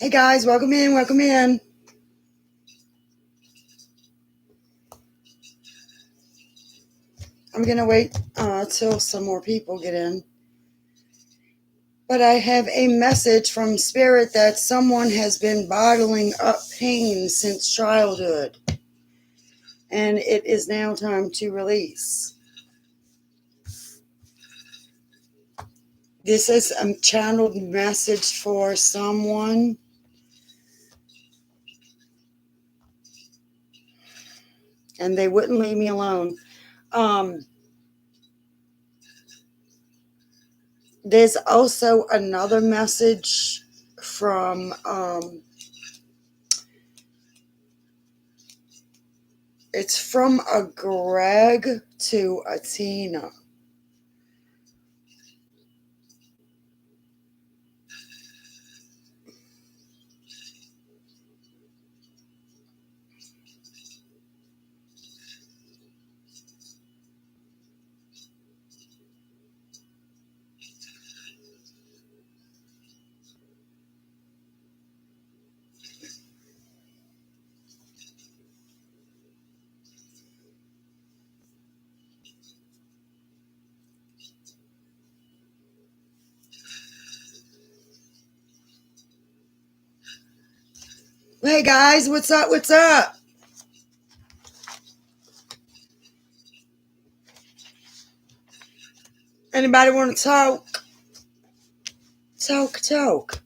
Hey guys, welcome in, welcome in. I'm gonna wait till some more people get in. But I have a message from Spirit that someone has been bottling up pain since childhood. And it is now time to release. This is a channeled message for someone. And they wouldn't leave me alone. There's also another message from it's from a Greg to a Tina. Hey guys, what's up? What's up? Anybody want to talk? Talk.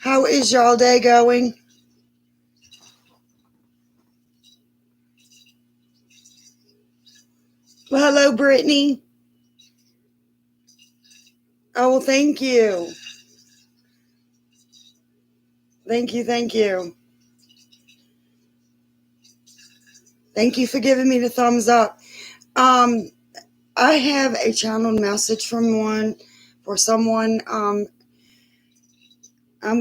How is y'all day going? Well, hello, Brittany. Oh, well, thank you. Thank you. Thank you for giving me the thumbs up. I have a channeled message for someone. I'm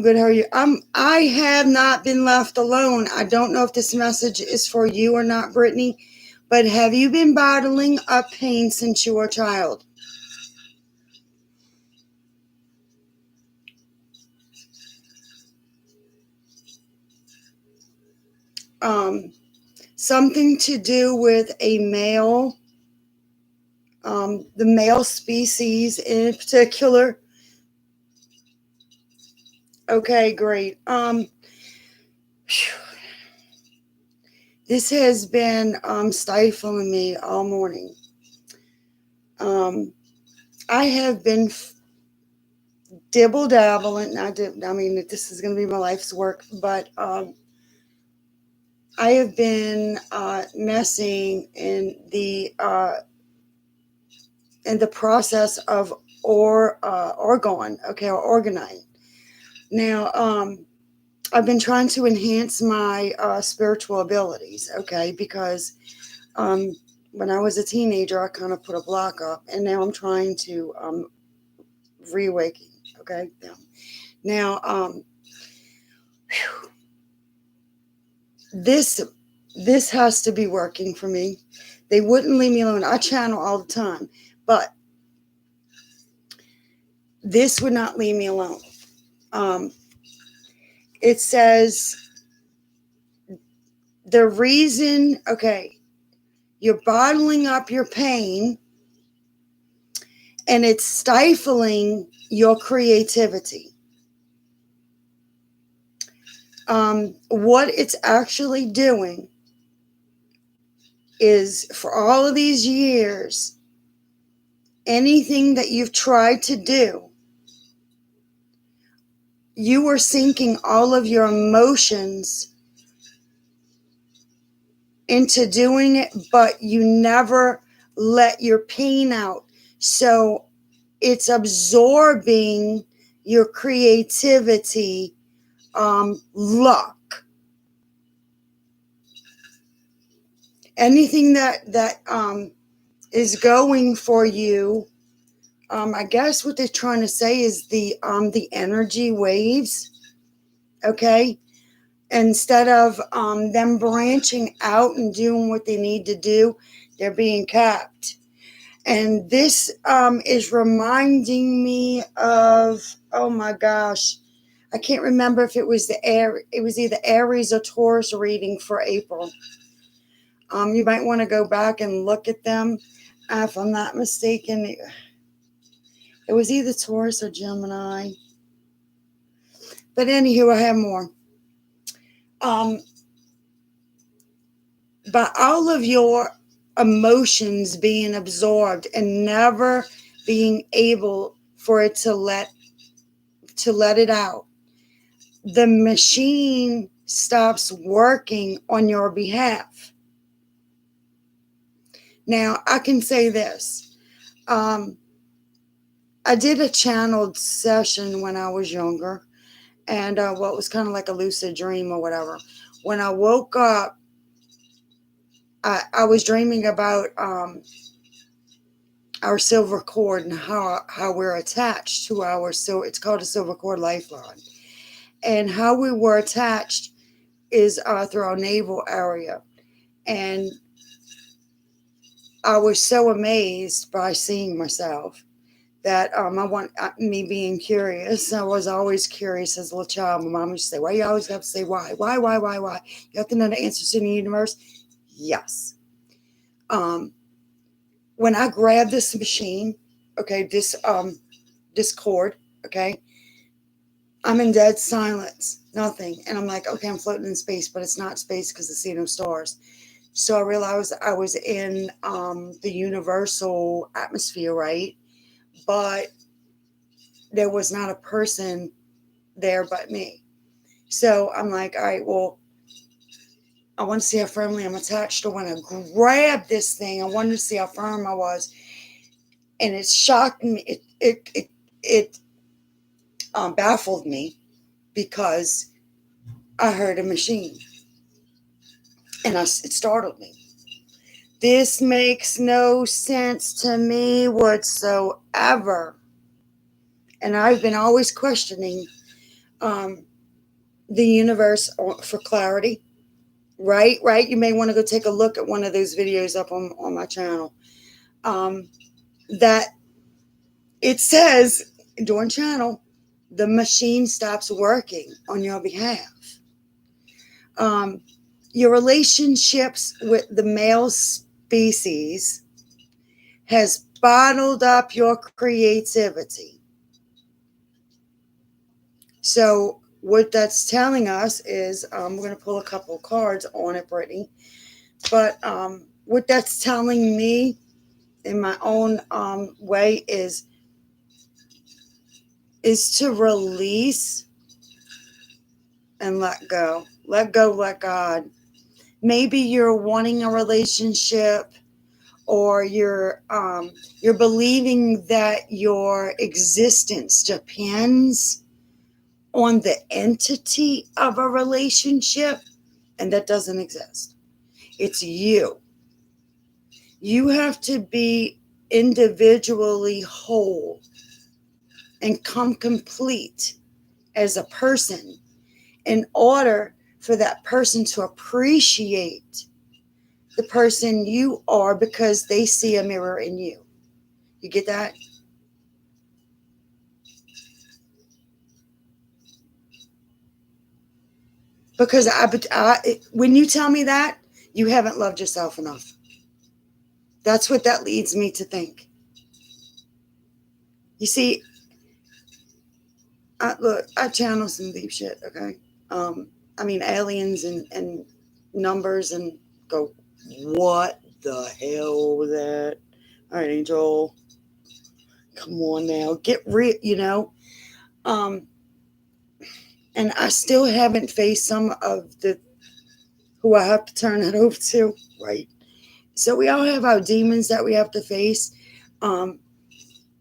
good. How are you? I have not been left alone. I don't know if this message is for you or not, Brittany, but have you been bottling up pain since you were a child? Something to do with a male, the male species in particular. Okay, great. This has been stifling me all morning. I have been dibble dabbling. This is going to be my life's work, but I have been messing in the process of orgone, or organite. Now, I've been trying to enhance my spiritual abilities, okay, because when I was a teenager, I kind of put a block up, and now I'm trying to reawaken, okay? Now, this has to be working for me. They wouldn't leave me alone. I channel all the time, but this would not leave me alone. It says the reason, okay, you're bottling up your pain and it's stifling your creativity. What it's actually doing is, for all of these years, anything that you've tried to do, you were sinking all of your emotions into doing it, but you never let your pain out. So it's absorbing your creativity, luck. Anything that is going for you, I guess what they're trying to say is the energy waves, okay? Instead of them branching out and doing what they need to do, they're being capped. And this is reminding me of, oh my gosh, I can't remember if it was it was either Aries or Taurus reading for April. You might want to go back and look at them. If I'm not mistaken, it was either Taurus or Gemini. But anywho, I have more. By all of your emotions being absorbed and never being able for it to let it out, the machine stops working on your behalf. Now, I can say this. I did a channeled session when I was younger, and what was kind of like a lucid dream or whatever. When I woke up, I was dreaming about our silver cord and how we're attached to it's called a silver cord lifeline. And how we were attached is through our navel area. And I was so amazed by seeing myself that me being curious. I was always curious as a little child. My mom used to say, why you always have to say why? Why? You have to know the answers in the universe? Yes. When I grabbed this machine, okay, this cord, okay, I'm in dead silence, nothing. And I'm like, okay, I'm floating in space, but it's not space because I see no stars. So I realized I was in the universal atmosphere, right? But there was not a person there but me. So I'm like, all right, well, I want to see how firmly I'm attached. I want to grab this thing. I wanted to see how firm I was. And it shocked me. It baffled me because I heard a machine. And it startled me. This makes no sense to me whatsoever. And I've been always questioning the universe for clarity. Right. You may want to go take a look at one of those videos up on my channel. That it says during channel, the machine stops working on your behalf. Your relationships with the male species has bottled up your creativity. So what that's telling us is, we're going to pull a couple of cards on it, Brittany. But what that's telling me in my own way is to release and let go. Let go, let God. Maybe you're wanting a relationship, or you're believing that your existence depends on the entity of a relationship, and that doesn't exist. It's you. You have to be individually whole and come complete as a person in order for that person to appreciate the person you are, because they see a mirror in you. You get that? Because when you tell me that, you haven't loved yourself enough. That's what that leads me to think. You see, I channel some deep shit, okay? I mean, aliens and numbers, and go, what the hell was that? All right, Angel, come on now, get real, and I still haven't faced some of who I have to turn it over to, right? So we all have our demons that we have to face. And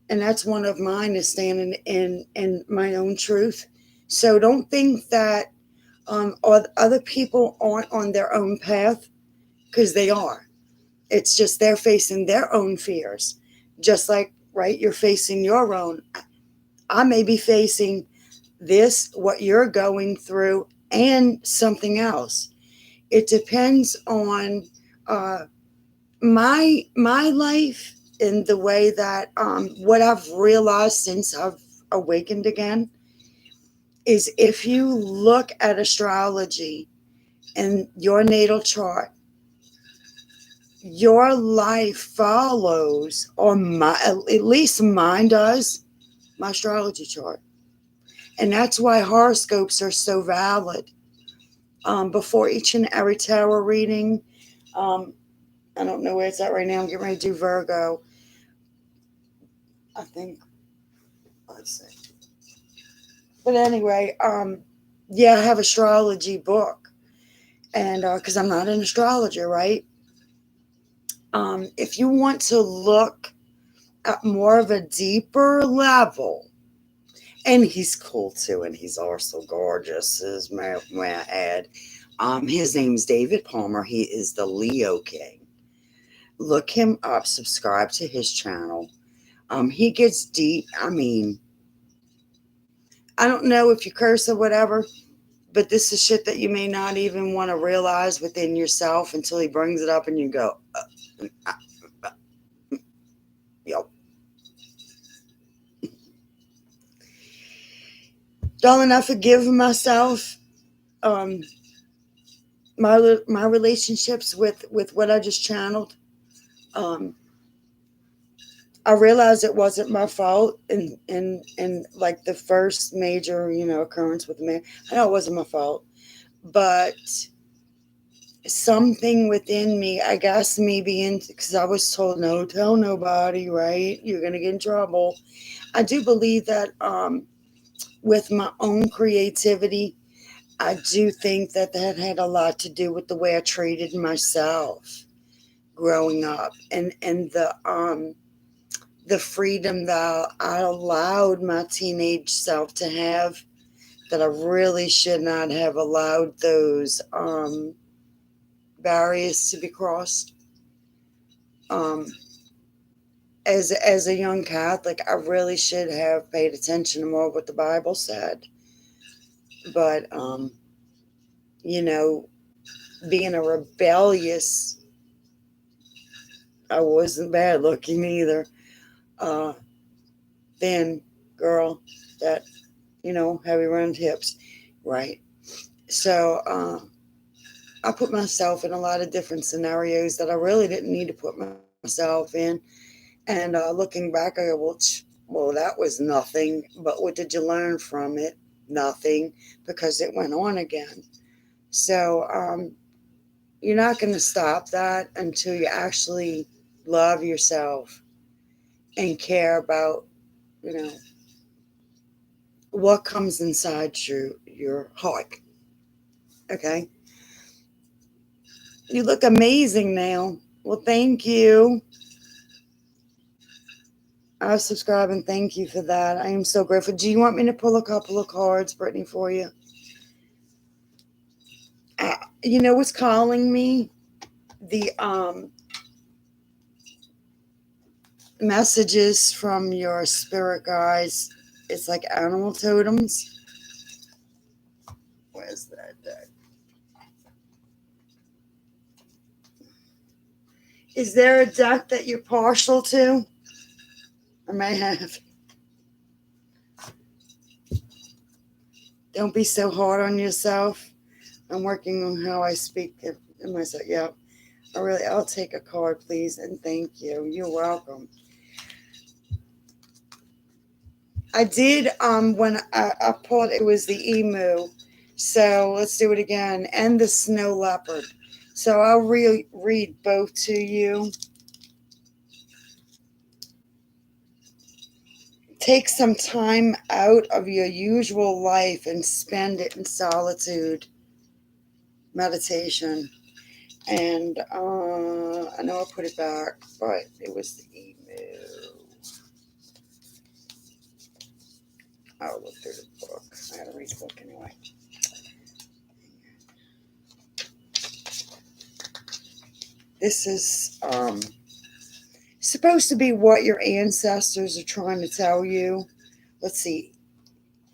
that's one of mine, is standing in my own truth. So don't think that other people aren't on their own path, because they are. It's just they're facing their own fears. Just like, right, you're facing your own. I may be facing this, what you're going through, and something else. It depends on my life in the way that what I've realized since I've awakened again is if you look at astrology and your natal chart, your life follows, or at least mine does, my astrology chart. And that's why horoscopes are so valid. Before each and every tarot reading, um, I don't know where it's at right now. I'm getting ready to do Virgo. I think, let's see. But anyway, yeah, I have astrology book. And because I'm not an astrologer, right? If you want to look at more of a deeper level, and he's cool too, and he's also gorgeous, as may I add. His name's David Palmer. He is the Leo King. Look him up, subscribe to his channel. He gets deep. I mean, I don't know if you curse or whatever, but this is shit that you may not even want to realize within yourself until he brings it up and you go, yo. Darling, I forgive myself. My relationships with what I just channeled. I realized it wasn't my fault in like the first major, occurrence with me. I know it wasn't my fault, but something within me, I guess me being, because I was told, no, tell nobody, right? You're going to get in trouble. I do believe that with my own creativity, I do think that had a lot to do with the way I treated myself growing up, and the freedom that I allowed my teenage self to have, that I really should not have allowed those barriers to be crossed. As a young Catholic, I really should have paid attention to more what the Bible said. But being a rebellious, I wasn't bad looking either. Thin girl that, heavy round hips, right? So I put myself in a lot of different scenarios that I really didn't need to put myself in. And looking back, I go, well, that was nothing. But what did you learn from it? Nothing, because it went on again. So you're not going to stop that until you actually love yourself and care about, what comes inside your heart. Okay? You look amazing now. Well, thank you. I'll subscribe and thank you for that. I am so grateful. Do you want me to pull a couple of cards, Brittany, for you? You know what's calling me? The messages from your spirit guides. It's like animal totems. Where's that deck? Is there a deck that you're partial to? I may have. Don't be so hard on yourself. I'm working on how I speak in myself. Yeah. I'll take a card, please, and thank you. You're welcome. I did when I pulled, it was the emu. So let's do it again. And the snow leopard. So I'll read both to you. Take some time out of your usual life and spend it in solitude, meditation. And I know I put it back, but it was the emu. I'll look through the book. I gotta read the book anyway. This is supposed to be what your ancestors are trying to tell you. Let's see.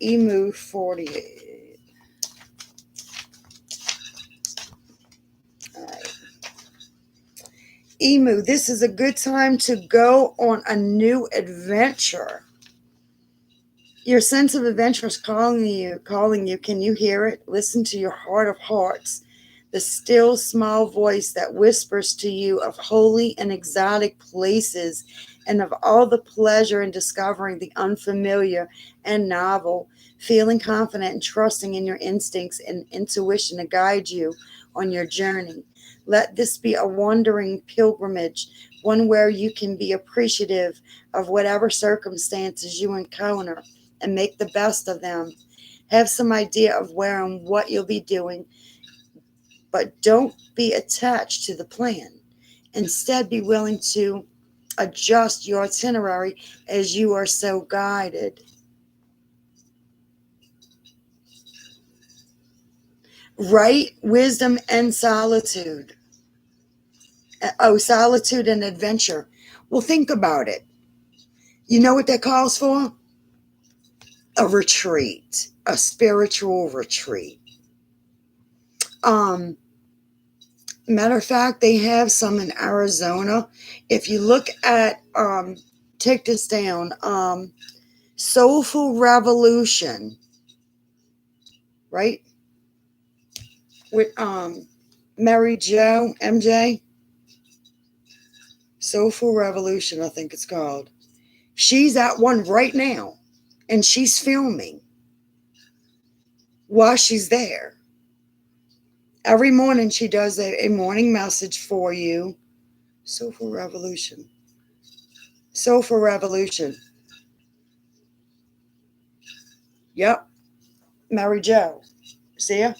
Emu 48. All right. Emu, this is a good time to go on a new adventure. Your sense of adventure is calling you, calling you. Can you hear it? Listen to your heart of hearts, the still small voice that whispers to you of holy and exotic places and of all the pleasure in discovering the unfamiliar and novel, feeling confident and trusting in your instincts and intuition to guide you on your journey. Let this be a wandering pilgrimage, one where you can be appreciative of whatever circumstances you encounter and make the best of them. Have some idea of where and what you'll be doing, but don't be attached to the plan. Instead, be willing to adjust your itinerary as you are so guided. Right wisdom and solitude. Oh, solitude and adventure. Well, think about it. You know what that calls for? A retreat, a spiritual retreat. Um, Matter of fact, they have some in Arizona. If you look at, take this down, Soulful Revolution, right? With Mary Jo, MJ, Soulful Revolution, I think it's called. She's at one right now, and she's filming while she's there. Every morning she does a morning message for you. Soulful Revolution. Soulful Revolution. Yep. Mary Jo. See ya?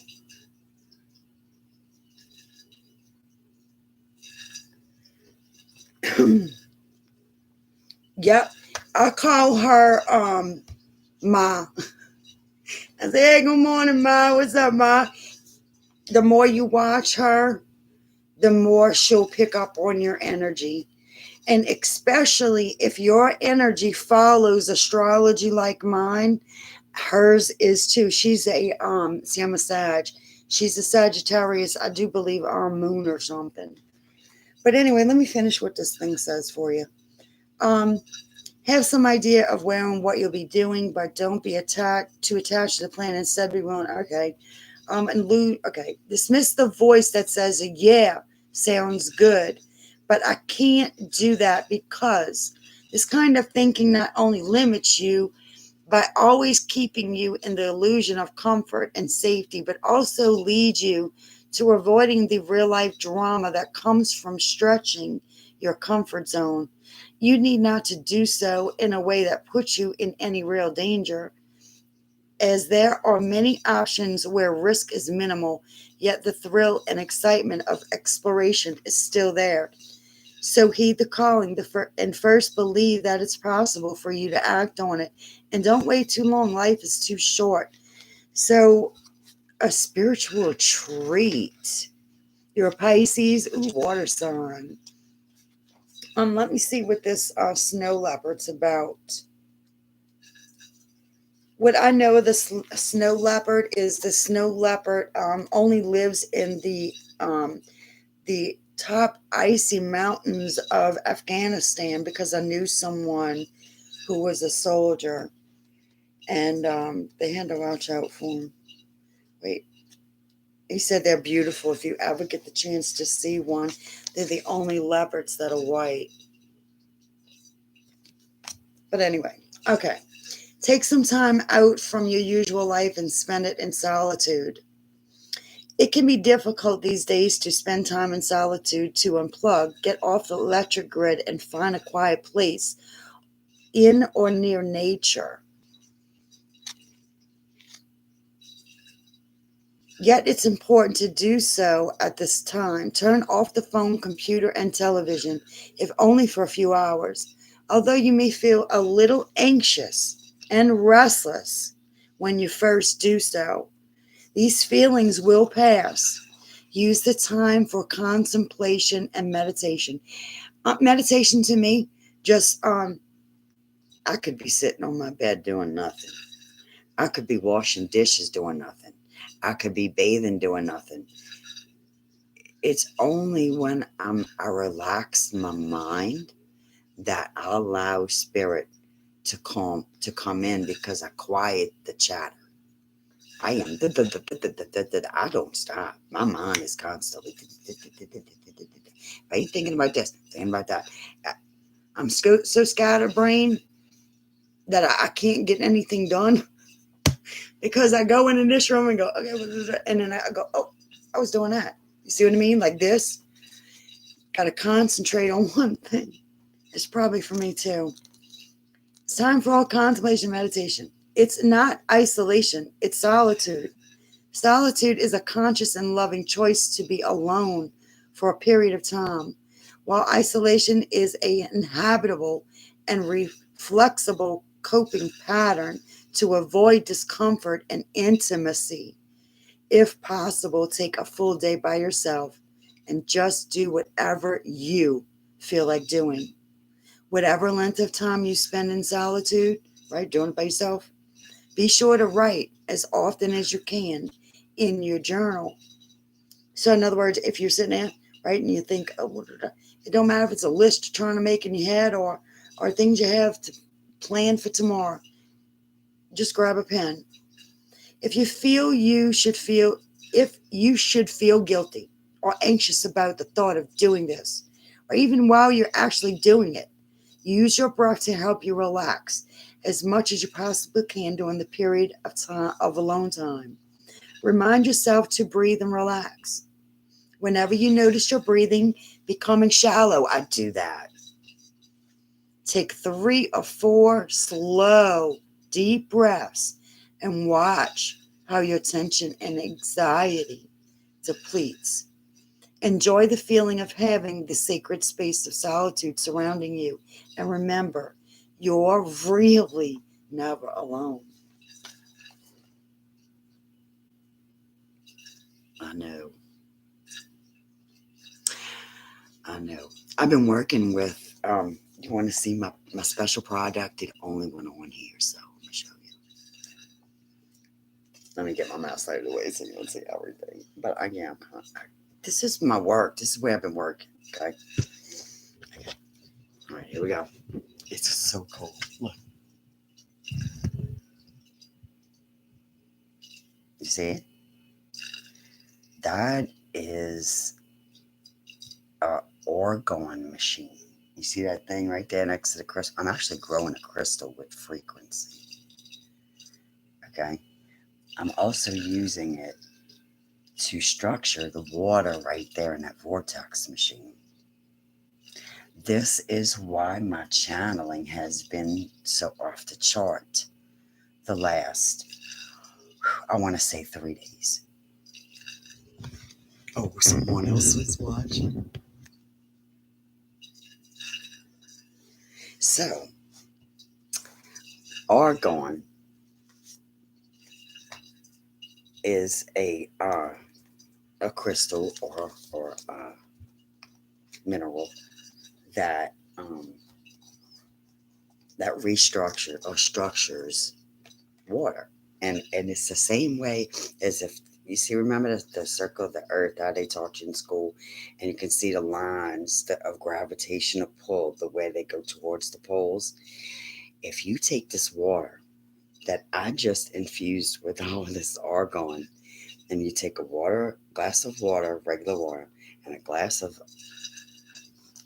Yep. I call her Ma. I say, hey, good morning, Ma. What's up, Ma? The more you watch her, the more she'll pick up on your energy. And especially if your energy follows astrology like mine, hers is too. She's a see, I'm a Sag. She's a Sagittarius, I do believe, our moon or something. But anyway, let me finish what this thing says for you. Um, have some idea of where and what you'll be doing, but don't be attached to the plan. Instead, be willing, okay. Okay, dismiss the voice that says, yeah, sounds good, but I can't do that because this kind of thinking not only limits you by always keeping you in the illusion of comfort and safety, but also leads you to avoiding the real life drama that comes from stretching your comfort zone. You need not to do so in a way that puts you in any real danger, as there are many options where risk is minimal, yet the thrill and excitement of exploration is still there. So heed the calling and first believe that it's possible for you to act on it. And don't wait too long. Life is too short. So a spiritual treat. You're a Pisces. Ooh, water sign. Let me see what this snow leopard's about. What I know of the snow leopard is the snow leopard only lives in the top icy mountains of Afghanistan, because I knew someone who was a soldier, and they had to watch out for him. Wait, he said they're beautiful if you ever get the chance to see one. They're the only leopards that are white. But anyway, okay. Take some time out from your usual life and spend it in solitude. It can be difficult these days to spend time in solitude, to unplug, get off the electric grid, and find a quiet place in or near nature. Yet it's important to do so at this time. Turn off the phone, computer, and television, if only for a few hours. Although you may feel a little anxious and restless when you first do so, these feelings will pass. Use the time for contemplation and meditation. Meditation to me, just I could be sitting on my bed doing nothing. I could be washing dishes doing nothing. I could be bathing doing nothing. it's only when I relax my mind that I allow spirit to come in, because I quiet the chatter. I am I don't stop. My mind is constantly. If I ain't thinking about this, thinking about that. I'm so scatterbrained that I can't get anything done because I go into this room and go, okay, and then I go, oh, I was doing that. You see what I mean? Like this. Got to concentrate on one thing. It's probably for me too. It's time for all contemplation meditation. It's not isolation, it's solitude. Solitude is a conscious and loving choice to be alone for a period of time, while isolation is an inhabitable and reflexible coping pattern to avoid discomfort and intimacy. If possible, take a full day by yourself and just do whatever you feel like doing. Whatever length of time you spend in solitude, right, doing it by yourself, be sure to write as often as you can in your journal. So, in other words, if you're sitting there, right, and you think, oh, it don't matter if it's a list you're trying to make in your head or things you have to plan for tomorrow, just grab a pen. If you should feel guilty or anxious about the thought of doing this, or even while you're actually doing it, use your breath to help you relax as much as you possibly can during the period of time of alone time. Remind yourself to breathe and relax. Whenever you notice your breathing becoming shallow, I do that. Take 3 or 4 slow, deep breaths and watch how your tension and anxiety depletes. Enjoy the feeling of having the sacred space of solitude surrounding you. And remember, you're really never alone. I know. I've been working with, you want to see my special product? The only one on here, so let me show you. Let me get my mouse out of the way so you can see everything. But this is my work. This is where I've been working, okay? All right, here we go. It's so cool. Look. You see it? That is a orgone machine. You see that thing right there next to the crystal? I'm actually growing a crystal with frequency. Okay? I'm also using it to structure the water right there in that vortex machine. This is why my channeling has been so off the chart the last, I want to say 3 days. Oh, someone else was watching. So, argon is a crystal or a mineral that that restructures or structures water, and it's the same way as if you see. Remember the circle of the earth that they taught you in school, and you can see the lines of gravitational pull, the way they go towards the poles. If you take this water that I just infused with all of this argon, and you take glass of water, regular water, and a glass of,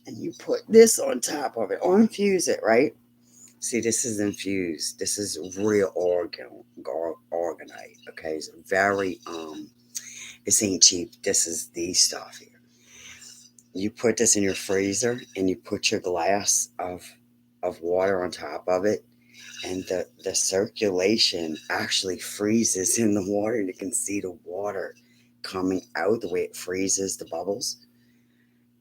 and you put this on top of it, or infuse it, right? See, this is infused. This is real organite. Okay, it's very this ain't cheap. This is the stuff here. You put this in your freezer, and you put your glass of water on top of it, and the circulation actually freezes in the water, and you can see the water coming out the way it freezes the bubbles.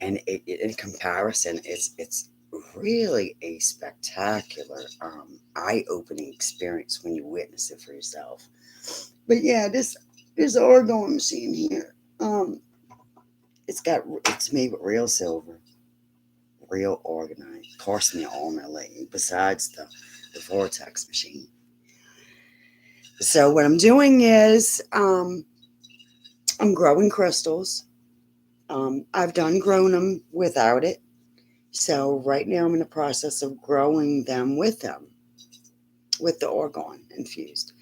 And it in comparison, it's really a spectacular, eye-opening experience when you witness it for yourself. But yeah, this orgone machine here, it's made with real silver, real organite. Cost me an arm and a leg, besides the vortex machine. So what I'm doing is I'm growing crystals. I've grown them without it. So right now I'm in the process of growing them with the orgone infused.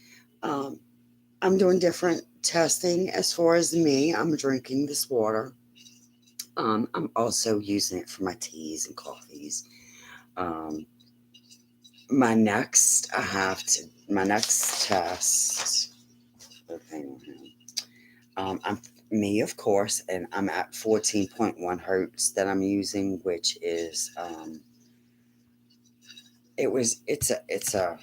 Um, I'm doing different testing as far as me. I'm drinking this water. I'm also using it for my teas and coffees. Um, my next test. Okay, I'm me, of course, and I'm at 14.1 hertz that I'm using, which is it's a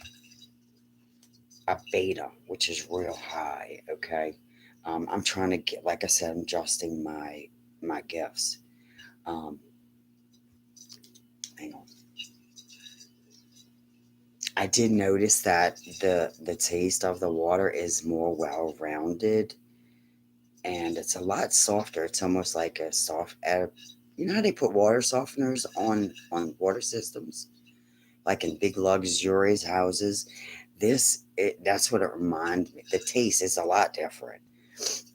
beta, which is real high. Okay, I'm trying to get, like I said, I'm adjusting my gifts. Um, Hang on. I did notice that the taste of the water is more well rounded, and it's a lot softer. It's almost like a soft. You know how they put water softeners on water systems, like in big luxurious houses. That's what it reminds me. The taste is a lot different.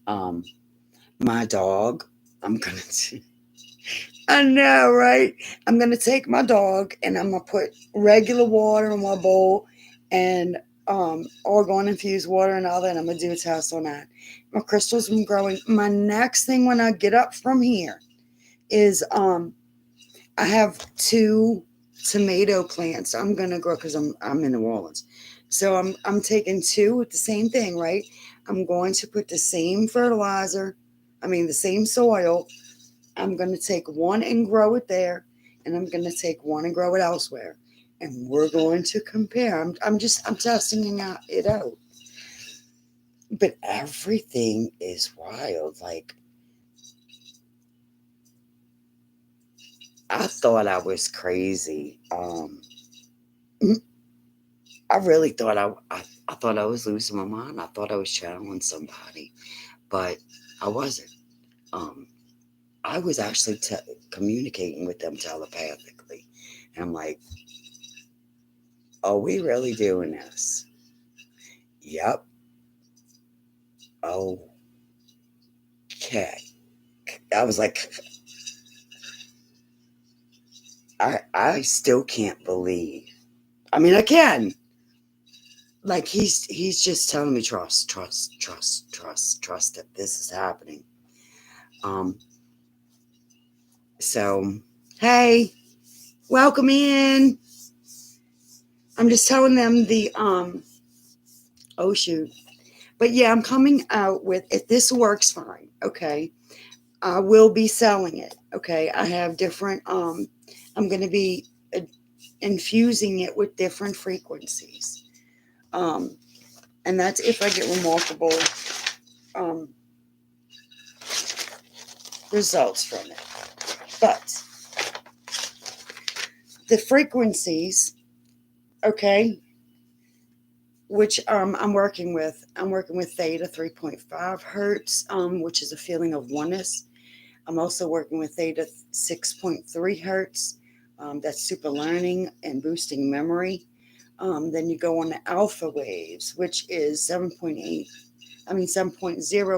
Um, my dog. I'm gonna. I know, right? I'm gonna take my dog and I'm gonna put regular water in my bowl and argon infused water and all that. I'm gonna do a test on that. My crystals been growing. My next thing when I get up from here is I have 2 tomato plants I'm gonna grow because I'm in New Orleans. So I'm taking 2 with the same thing, right? I'm going to put the same fertilizer, the same soil. I'm going to take one and grow it there, and I'm going to take one and grow it elsewhere, and we're going to compare. I'm testing it out. But everything is wild. Like, I thought I was crazy. I really thought I thought I was losing my mind. I thought I was channeling somebody, but I wasn't. Um, I was actually communicating with them telepathically, and I'm like, "Are we really doing this?" Yep. Okay. I was like, I still can't believe. I can. Like, he's just telling me trust that this is happening. Um. So, hey, welcome in. I'm just telling them the Oh shoot. But yeah, I'm coming out with, if this works fine, okay. I will be selling it. Okay. I have different I'm going to be infusing it with different frequencies. Um and that's if I get remarkable um results from it. But the frequencies, okay, which I'm working with theta 3.5 hertz, which is a feeling of oneness. I'm also working with theta 6.3 hertz. That's super learning and boosting memory. Then you go on the alpha waves, which is 7.0,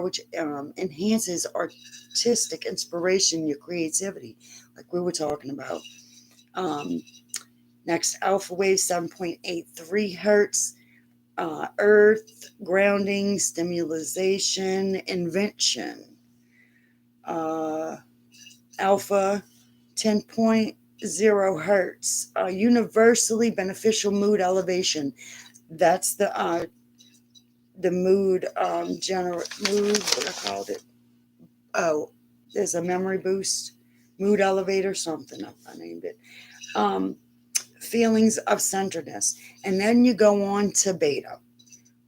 which enhances artistic inspiration, your creativity, like we were talking about. Um, Next, alpha wave 7.83 hertz, earth, grounding, stimulation, invention. Alpha 10.0 hertz, universally beneficial mood elevation. That's the mood mood, what I called it. Oh, there's a memory boost, mood elevator, something I named it. Um, Feelings of centeredness, and then you go on to beta,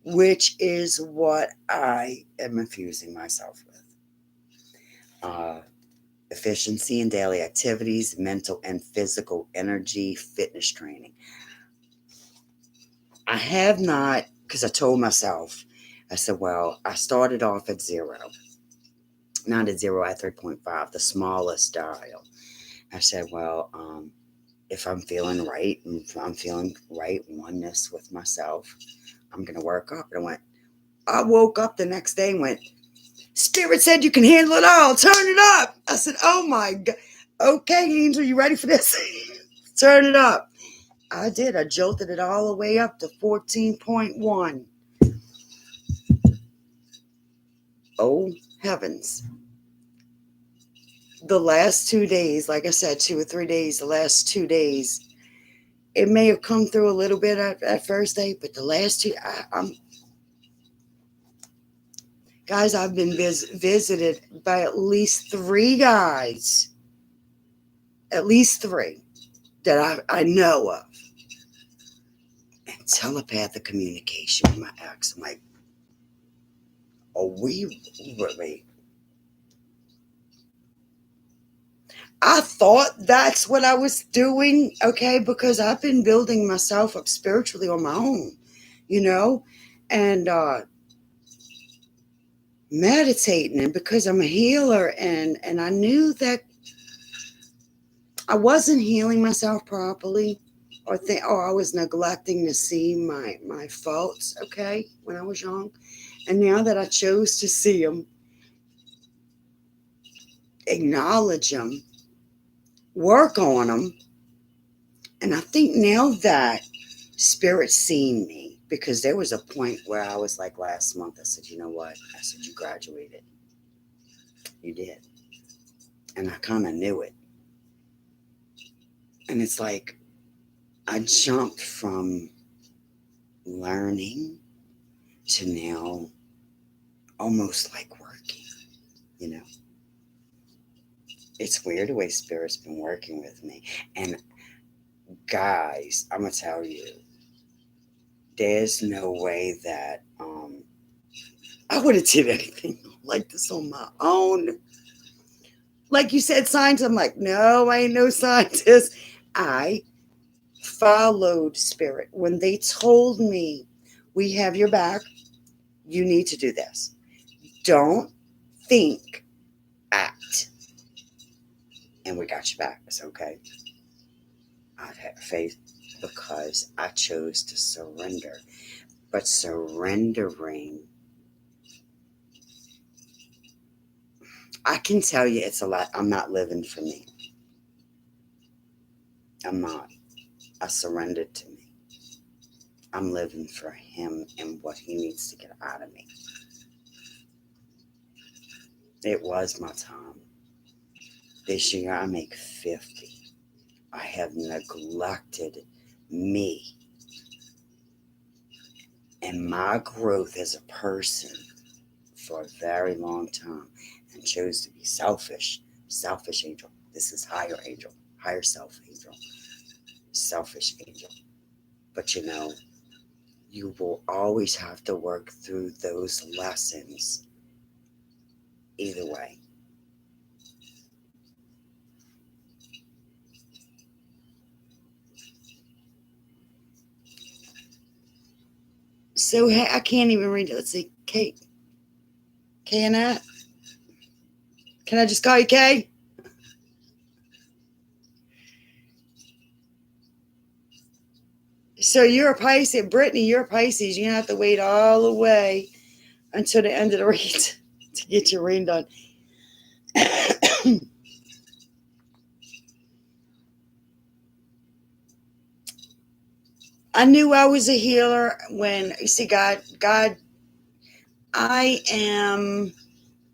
which is what I am infusing myself with. Efficiency in daily activities, mental and physical energy, fitness training. I have not, because I told myself, I said, well, I started off at 0, not at 0, at 3.5, the smallest dial. I said, well, if I'm feeling right, and if I'm feeling right, oneness with myself, I'm going to work up. And I woke up the next day and went, Spirit said you can handle it all. Turn it up. I said, oh my God. Okay, Angel, you ready for this? Turn it up. I did. I jolted it all the way up to 14.1. Oh, heavens. The last 2 days, like I said, 2 or 3 days, the last 2 days, it may have come through a little bit at first day, but the last two, guys, I've been visited by at least 3 guys, at least 3 that I know of. And telepathic communication with my ex. I'm like, are we really? I thought that's what I was doing, okay, because I've been building myself up spiritually on my own, and meditating, and because I'm a healer, and I knew that I wasn't healing myself properly, or I was neglecting to see my faults, okay, when I was young. And now that I chose to see them, acknowledge them, work on them, and I think now that Spirit's seen me, because there was a point where I was like last month, I said, you know what? I said, you graduated. You did. And I kind of knew it. And it's like I jumped from learning to now almost like working, you know. It's weird the way Spirit's been working with me. And guys, I'm going to tell you, there's no way that I would have did anything like this on my own. Like you said, science. I'm like, no, I ain't no scientist. I followed Spirit. When they told me, we have your back, you need to do this. Don't think, act. And we got your back. It's okay. I've had faith because I chose to surrender. But surrendering, I can tell you it's a lot. I'm not living for me. I'm not. I surrendered to me. I'm living for him and what he needs to get out of me. It was my time. This year I make 50. I have neglected me and my growth as a person for a very long time, and chose to be selfish. Selfish angel. This is higher angel. Higher self angel. Selfish angel. But you will always have to work through those lessons either way. So I can't even read it. Let's see. Kate. Can I? Can I just call you Kay? So you're a Pisces. Brittany, you're a Pisces. You have to wait all the way until the end of the read to get your reading done. I knew I was a healer when, you see, God, I am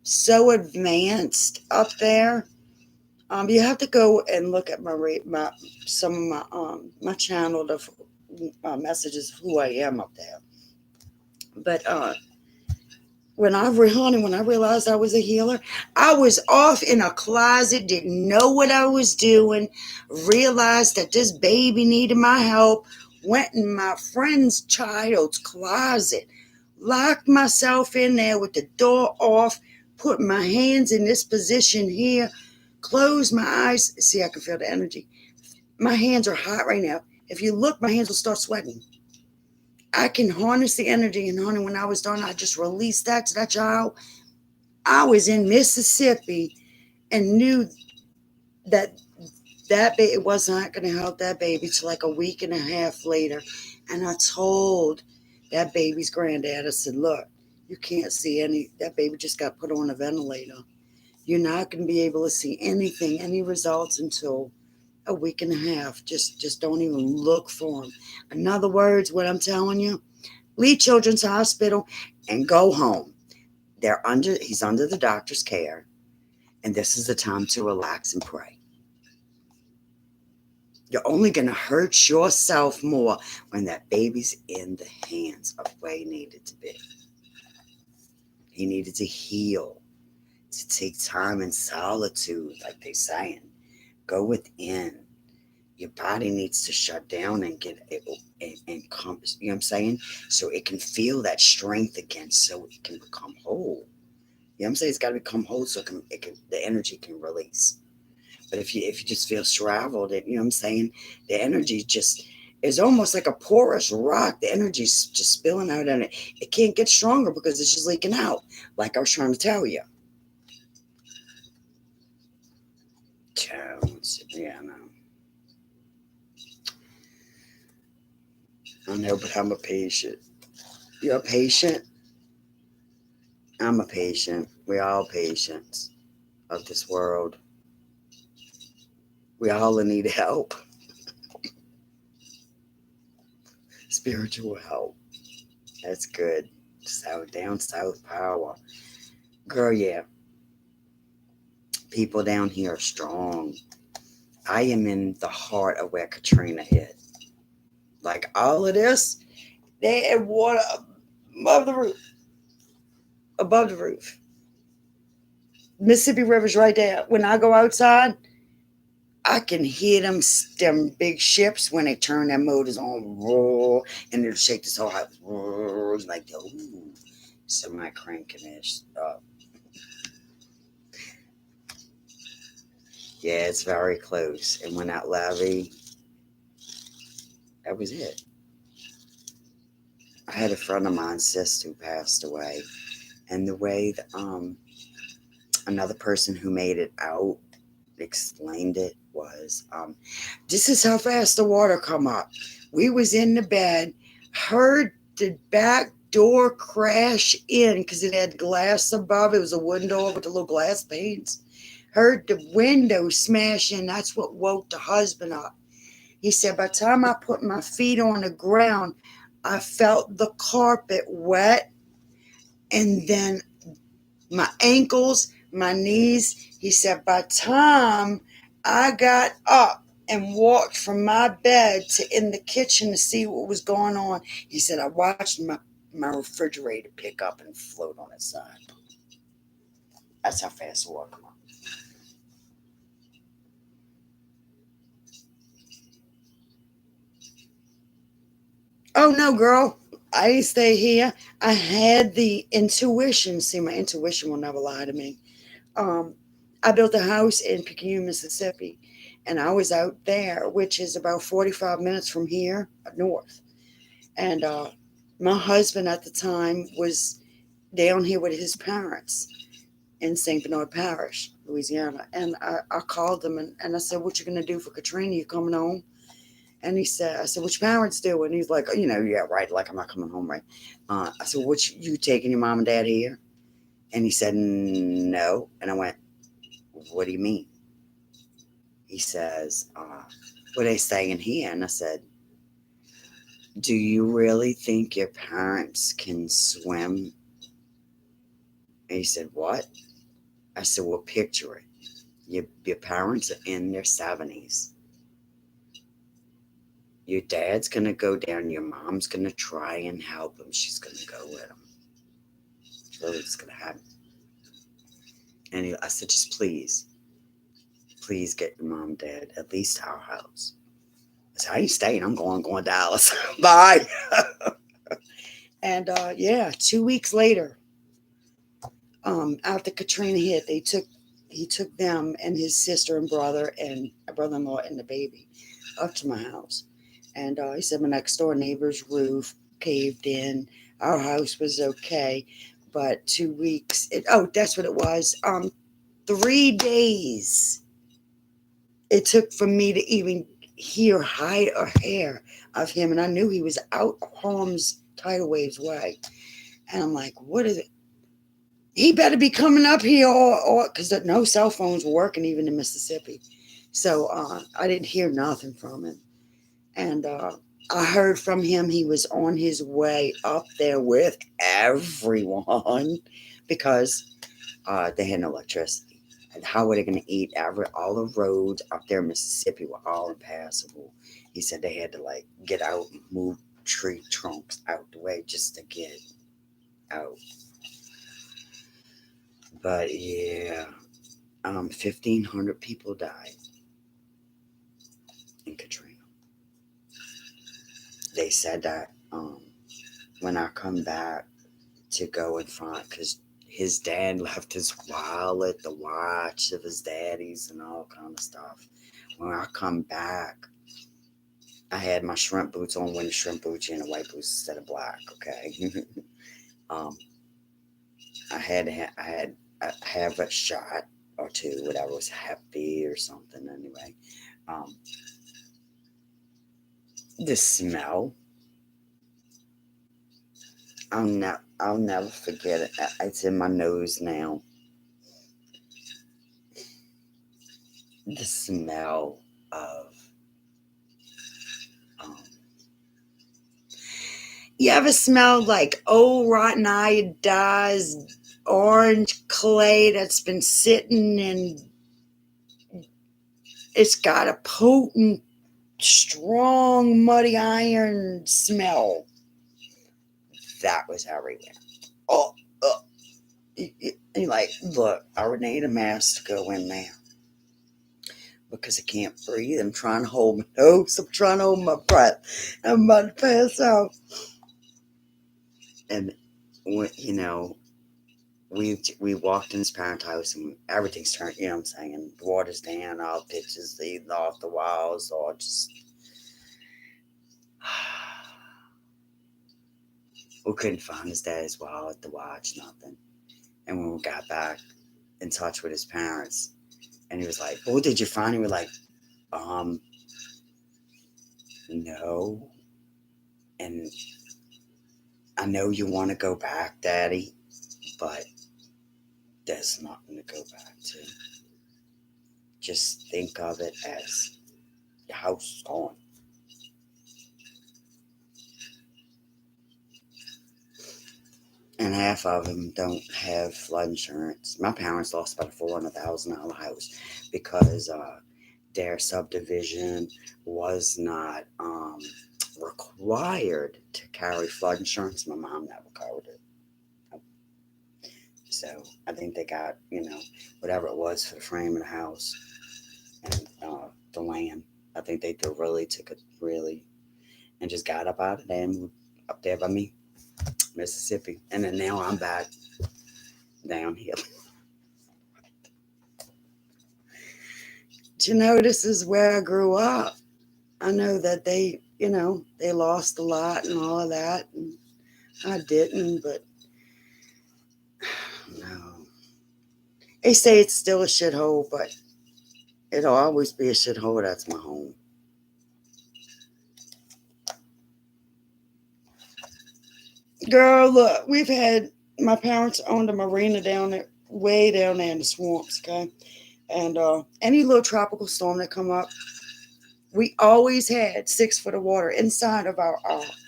so advanced up there. You have to go and look at some of my channel, the messages of who I am up there. But when I realized I was a healer, I was off in a closet, didn't know what I was doing, realized that this baby needed my help, went in my friend's child's closet, locked myself in there with the door off, put my hands in this position here, closed my eyes. See, I can feel the energy. My hands are hot right now. If you look, my hands will start sweating. I can harness the energy, and honey, when I was done, I just released that to that child. I was in Mississippi and knew that baby, it was not going to help that baby till like a week and a half later. And I told that baby's granddad, I said, look, you can't see that baby just got put on a ventilator. You're not going to be able to see anything, any results until a week and a half. Just don't even look for them. In other words, what I'm telling you, leave Children's Hospital and go home. He's under the doctor's care, and this is the time to relax and pray. You're only going to hurt yourself more when that baby's in the hands of where he needed to be. He needed to heal, to take time in solitude, like they're saying. Go within. Your body needs to shut down and get it and come, you know what I'm saying? So it can feel that strength again, so it can become whole. You know what I'm saying? It's got to become whole so the energy can release. But if you just feel shriveled, you know what I'm saying? The energy just is almost like a porous rock. The energy's just spilling out, and it can't get stronger because it's just leaking out. Like I was trying to tell you. Yeah, I know. I know, but I'm a patient. You're a patient? I'm a patient. We're all patients of this world. We all need help. Spiritual help. That's good. Down south power. Girl, yeah. People down here are strong. I am in the heart of where Katrina hit. Like all of this, they had water above the roof. Above the roof. Mississippi River's right there. When I go outside, I can hear them big ships when they turn their motors on, roar, and it'll shake this whole house. Roar, like, ooh, semi cranking this up. Yeah, it's very close. And when that levee, that was it. I had a friend of mine's sister who passed away, and the way that, another person who made it out explained it was, this is how fast the water come up. We was in the bed, heard the back door crash in because it had glass above. It was a wooden door with the little glass panes. Heard the window smash in. That's what woke the husband up. He said, by the time I put my feet on the ground, I felt the carpet wet, and then my ankles, my knees. He said, by the time I got up and walked from my bed to in the kitchen to see what was going on, he said, I watched my refrigerator pick up and float on its side. That's how fast the water come up. Oh, no, girl. I didn't stay here. I had the intuition. See, my intuition will never lie to me. I built a house in Picayune, Mississippi, and I was out there, which is about 45 minutes from here, north. And my husband at the time was down here with his parents in St. Bernard Parish, Louisiana. And I called them and I said, what you going to do for Katrina? You coming home? And I said, what your parents do? And he's like, oh, yeah, right. Like, I'm not coming home, right? I said, you taking your mom and dad here? And he said, no. And I went, what do you mean? He says, what are they saying here? And I said, do you really think your parents can swim? And he said, what? I said, well, picture it. Your parents are in their 70s. Your dad's going to go down. Your mom's going to try and help him. She's going to go with him. That's really what's going to happen. And I said, just please get your mom and dad at least to our house. I said, I ain't staying. I'm going to Dallas. Bye. And 2 weeks later, after Katrina hit, he took them and his sister and brother and a brother-in-law and the baby up to my house. And he said my next door neighbor's roof caved in. Our house was okay, but 2 weeks. That's what it was. 3 days it took for me to even hear hide or hair of him, and I knew he was out harm's tidal waves way. And I'm like, what is it? he better be coming up here, or because no cell phones were working even in Mississippi. So I didn't hear nothing from him. And I heard from him he was on his way up there with everyone because they had no electricity. And how were they going to eat? All the roads up there in Mississippi were all impassable. He said they had to like get out and move tree trunks out the way just to get out. But yeah, 1,500 people died in Katrina. They said that when I come back to go and find, because his dad left his wallet, the watch of his daddy's, and all kind of stuff. When I come back, I had my shrimp boots on, winter shrimp boots and the white boots instead of black. Okay, I have a shot or two, whatever was Hep B or something. Anyway, the smell. I'll never forget it. It's in my nose now. The smell of you ever smelled like old rotten iodized orange clay that's been sitting and it's got a potent, strong, muddy iron smell? That was everywhere. Oh, you're like, look, I would need a mask to go in there because I can't breathe. I'm trying to hold my nose. I'm trying to hold my breath. I'm about to pass out. And you know, we walked in his parents' house and everything's turned. You know what I'm saying? And the water's down, all pictures eating off the walls, all just. We couldn't find his dad's wallet, the watch, nothing. And when we got back in touch with his parents, and he was like, "Oh, did you find?" And we were like, no. And I know you want to go back, Daddy, but there's nothing to go back to. Just think of it as your house is gone. And half of them don't have flood insurance. My parents lost about a $400,000 house because their subdivision was not required to carry flood insurance. My mom never covered it. So I think they got, whatever it was for the frame of the house and the land. I think they took it really and just got up out of there and moved up there by me, Mississippi. And then now I'm back down here. This is where I grew up. I know that they lost a lot and all of that. And I didn't, but no. They say it's still a shithole, but it'll always be a shithole. That's my home. Girl, look, my parents owned a marina down there, way down there in the swamps, okay? And any little tropical storm that come up, we always had 6 foot of water inside of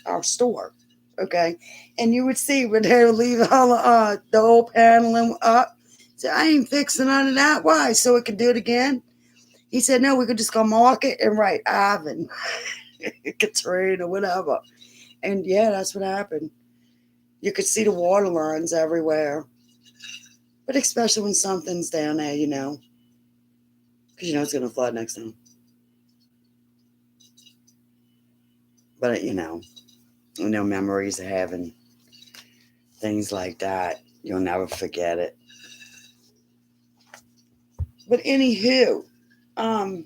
our store, okay? And you would see when they would leave all the old paneling up. So I ain't fixing none of that. Why? So it could do it again? He said, no, we could just go mark it and write Ivan, Katrina, whatever. And yeah, that's what happened. You could see the water lines everywhere. But especially when something's down there, because it's going to flood next time. But, memories of having things like that. You'll never forget it. But anywho, I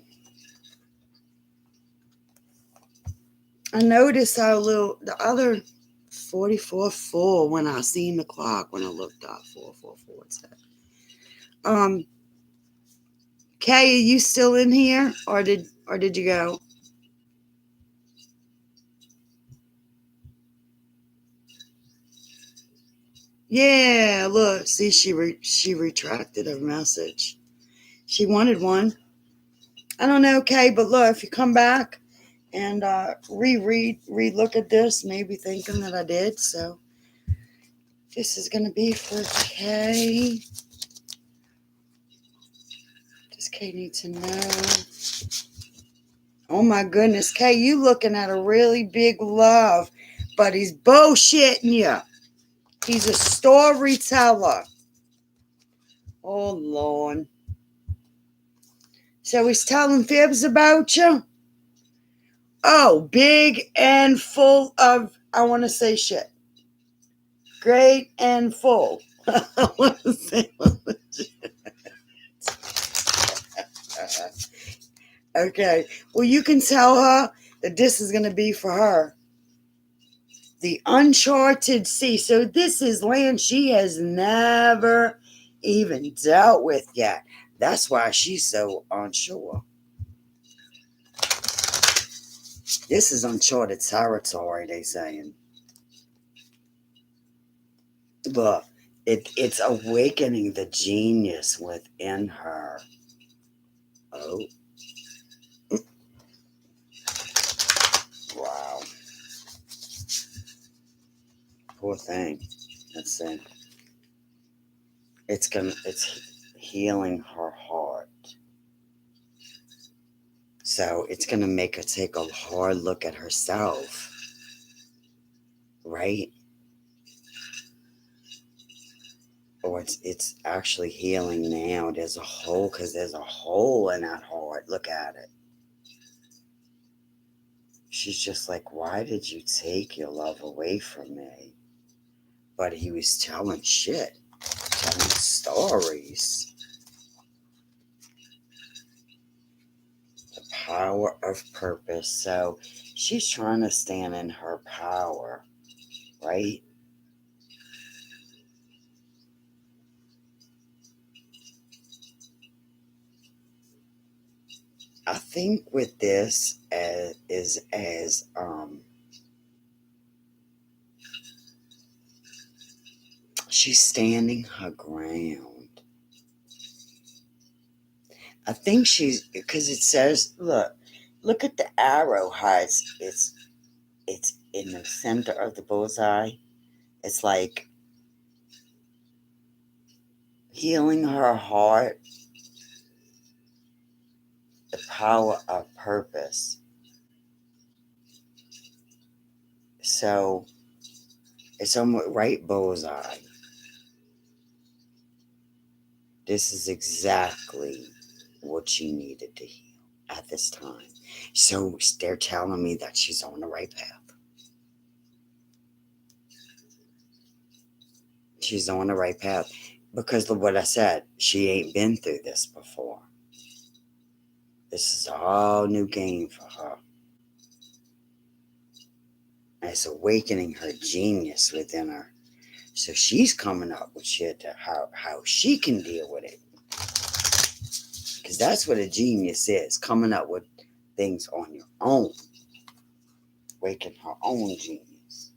noticed how the other 44 full when I seen the clock when I looked up 444 it said. Kay, are you still in here or did you go? Yeah, look, see, she retracted her message. She wanted one. I don't know, Kay, but look, if you come back and relook at this, maybe thinking that I did. So this is gonna be for Kay. Does Kay need to know? Oh my goodness, Kay, you looking at a really big love, but he's bullshitting you. He's a storyteller. Oh Lord. So he's telling fibs about you? Oh, big and full of, I want to say shit. Great and full. I want to say okay. Well, you can tell her that this is going to be for her. The uncharted sea. So this is land she has never even dealt with yet. That's why she's so unsure. This is uncharted territory, they saying. But it's awakening the genius within her. Oh. Wow. Poor thing. Let's see. It's healing her heart. So it's gonna make her take a hard look at herself. Right? Or it's actually healing now. There's a hole because there's a hole in that heart. Look at it. She's just like, why did you take your love away from me? But he was telling shit, telling stories. The power of purpose. So she's trying to stand in her power, right? I think with this she's standing her ground. I think she's, because it says, look at the arrow, how it's in the center of the bullseye. It's like healing her heart, the power of purpose. So it's almost right bullseye. This is exactly what she needed to heal at this time. So they're telling me that she's on the right path. She's on the right path because of what I said. She ain't been through this before. This is a all new game for her. And it's awakening her genius within her. So she's coming up with shit to how she can deal with it. Because that's what a genius is, coming up with things on your own. Waking her own genius.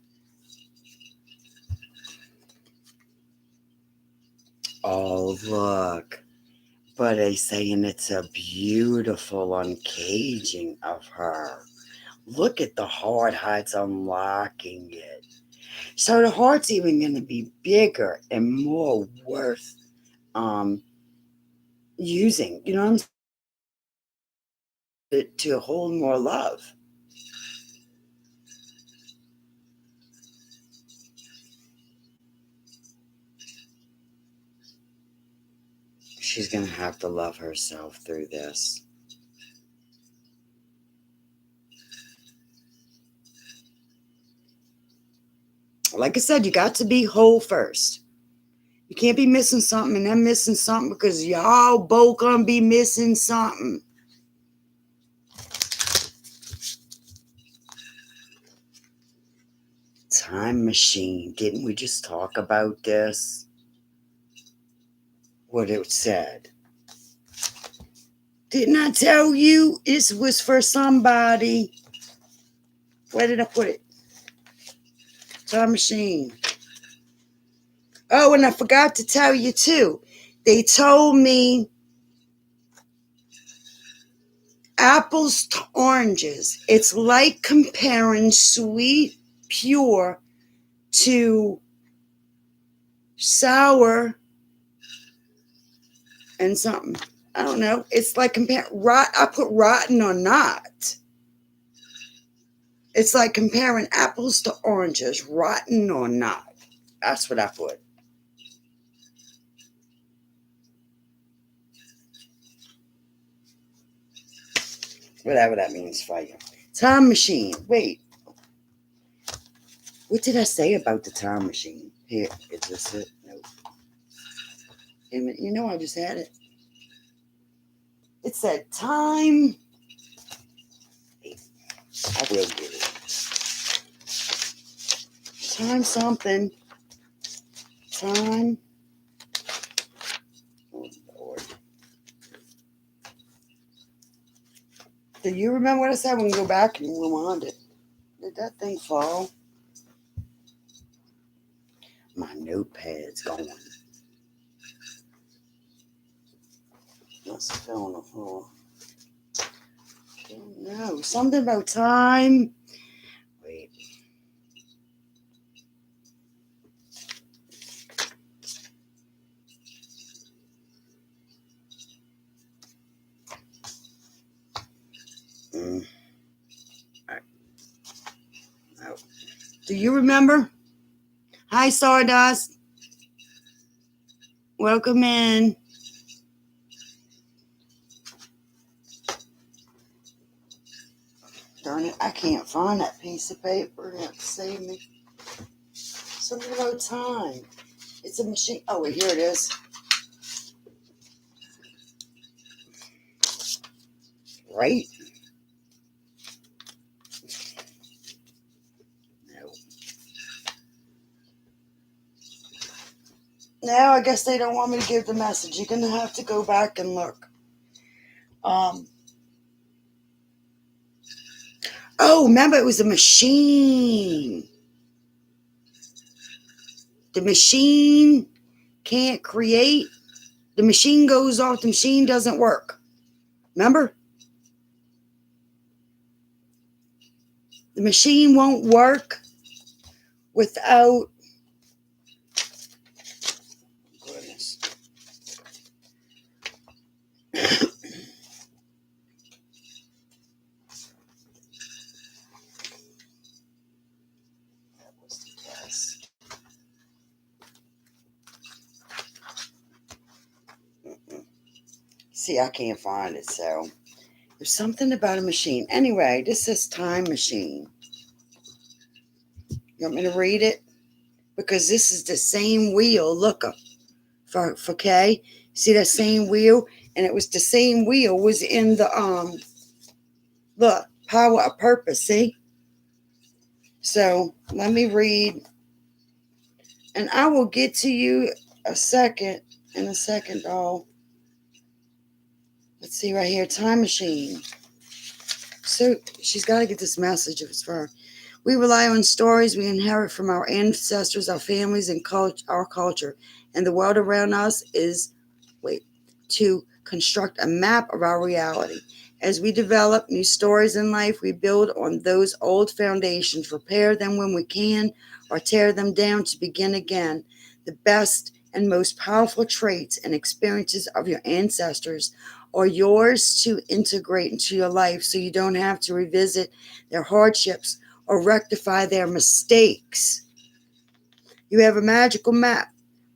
Oh, look. But they saying it's a beautiful uncaging of her. Look at the heart, how it's unlocking it. So the heart's even going to be bigger and more worth using. You know what I'm saying? To hold more love. She's going to have to love herself through this. Like I said, you got to be whole first. You can't be missing something and then missing something because y'all both gonna be missing something. Time machine. Didn't we just talk about this? What it said. Didn't I tell you this was for somebody? Where did I put it? Time machine. Oh, and I forgot to tell you too. They told me apples to oranges. It's like comparing sweet, pure to sour and something. I don't know. It's like I put rotten or not. It's like comparing apples to oranges, rotten or not. That's what I put. Whatever that means for you. Time machine. Wait. What did I say about the time machine? Here, is this it? Nope. Damn it, you know I just had it. It said time. I will get it. Time something. Time. Oh, Lord. Do you remember what I said? We can go back and rewind it. Did that thing fall? My notepad's gone. Must have fell on the floor. No, something about time. Wait. All right. No. Do you remember? Hi, Stardust. Welcome in. Darn it, I can't find that piece of paper. You have to save me. Something about time. It's a machine. Oh, wait, here it is. Right? No. Now I guess they don't want me to give the message. You're going to have to go back and look. Oh, remember, it was a machine. The machine can't create. The machine goes off. The machine doesn't work. Remember? The machine won't work without. Goodness. That was the test. See, I can't find it, so there's something about a machine. Anyway, this is time machine. You want me to read it? Because this is the same wheel. Look up for K. See that same wheel? And it was the same wheel was in the look, power of purpose, see? So let me read. And I will get to you in a second, doll. Let's see right here, time machine. So she's got to get this message if it's for her. We rely on stories we inherit from our ancestors, our families, and our culture. And the world around us is, to construct a map of our reality. As we develop new stories in life, we build on those old foundations, repair them when we can, or tear them down to begin again. The best and most powerful traits and experiences of your ancestors are yours to integrate into your life so you don't have to revisit their hardships or rectify their mistakes. You have a magical map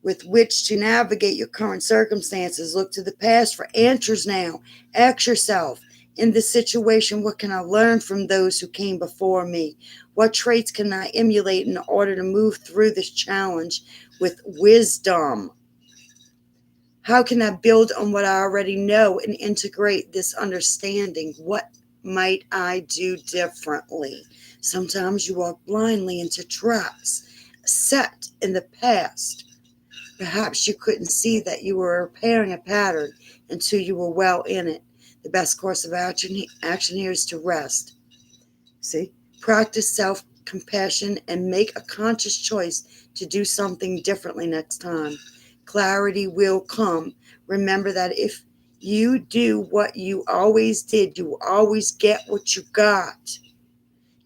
with which to navigate your current circumstances. Look to the past for answers now. Ask yourself, in this situation, what can I learn from those who came before me? What traits can I emulate in order to move through this challenge with wisdom? How can I build on what I already know and integrate this understanding? What might I do differently? Sometimes you walk blindly into traps set in the past. Perhaps you couldn't see that you were repairing a pattern until you were well in it. The best course of action here is to rest. See? Practice compassion, and make a conscious choice to do something differently next time. Clarity will come. Remember that if you do what you always did, you will always get what you got.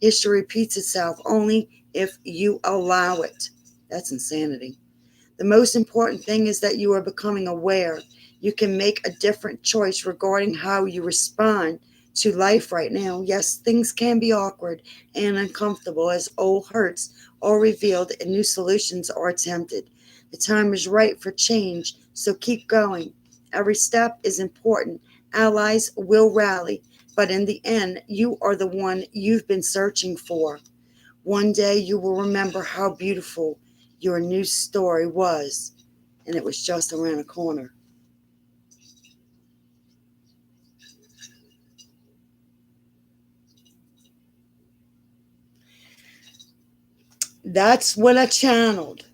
History repeats itself only if you allow it. That's insanity. The most important thing is that you are becoming aware. You can make a different choice regarding how you respond to life right now. Yes, things can be awkward and uncomfortable as old hurts are revealed and new solutions are attempted. The time is right for change, so keep going. Every step is important. Allies will rally, but in the end, you are the one you've been searching for. One day you will remember how beautiful your new story was, and it was just around the corner. That's what I channeled.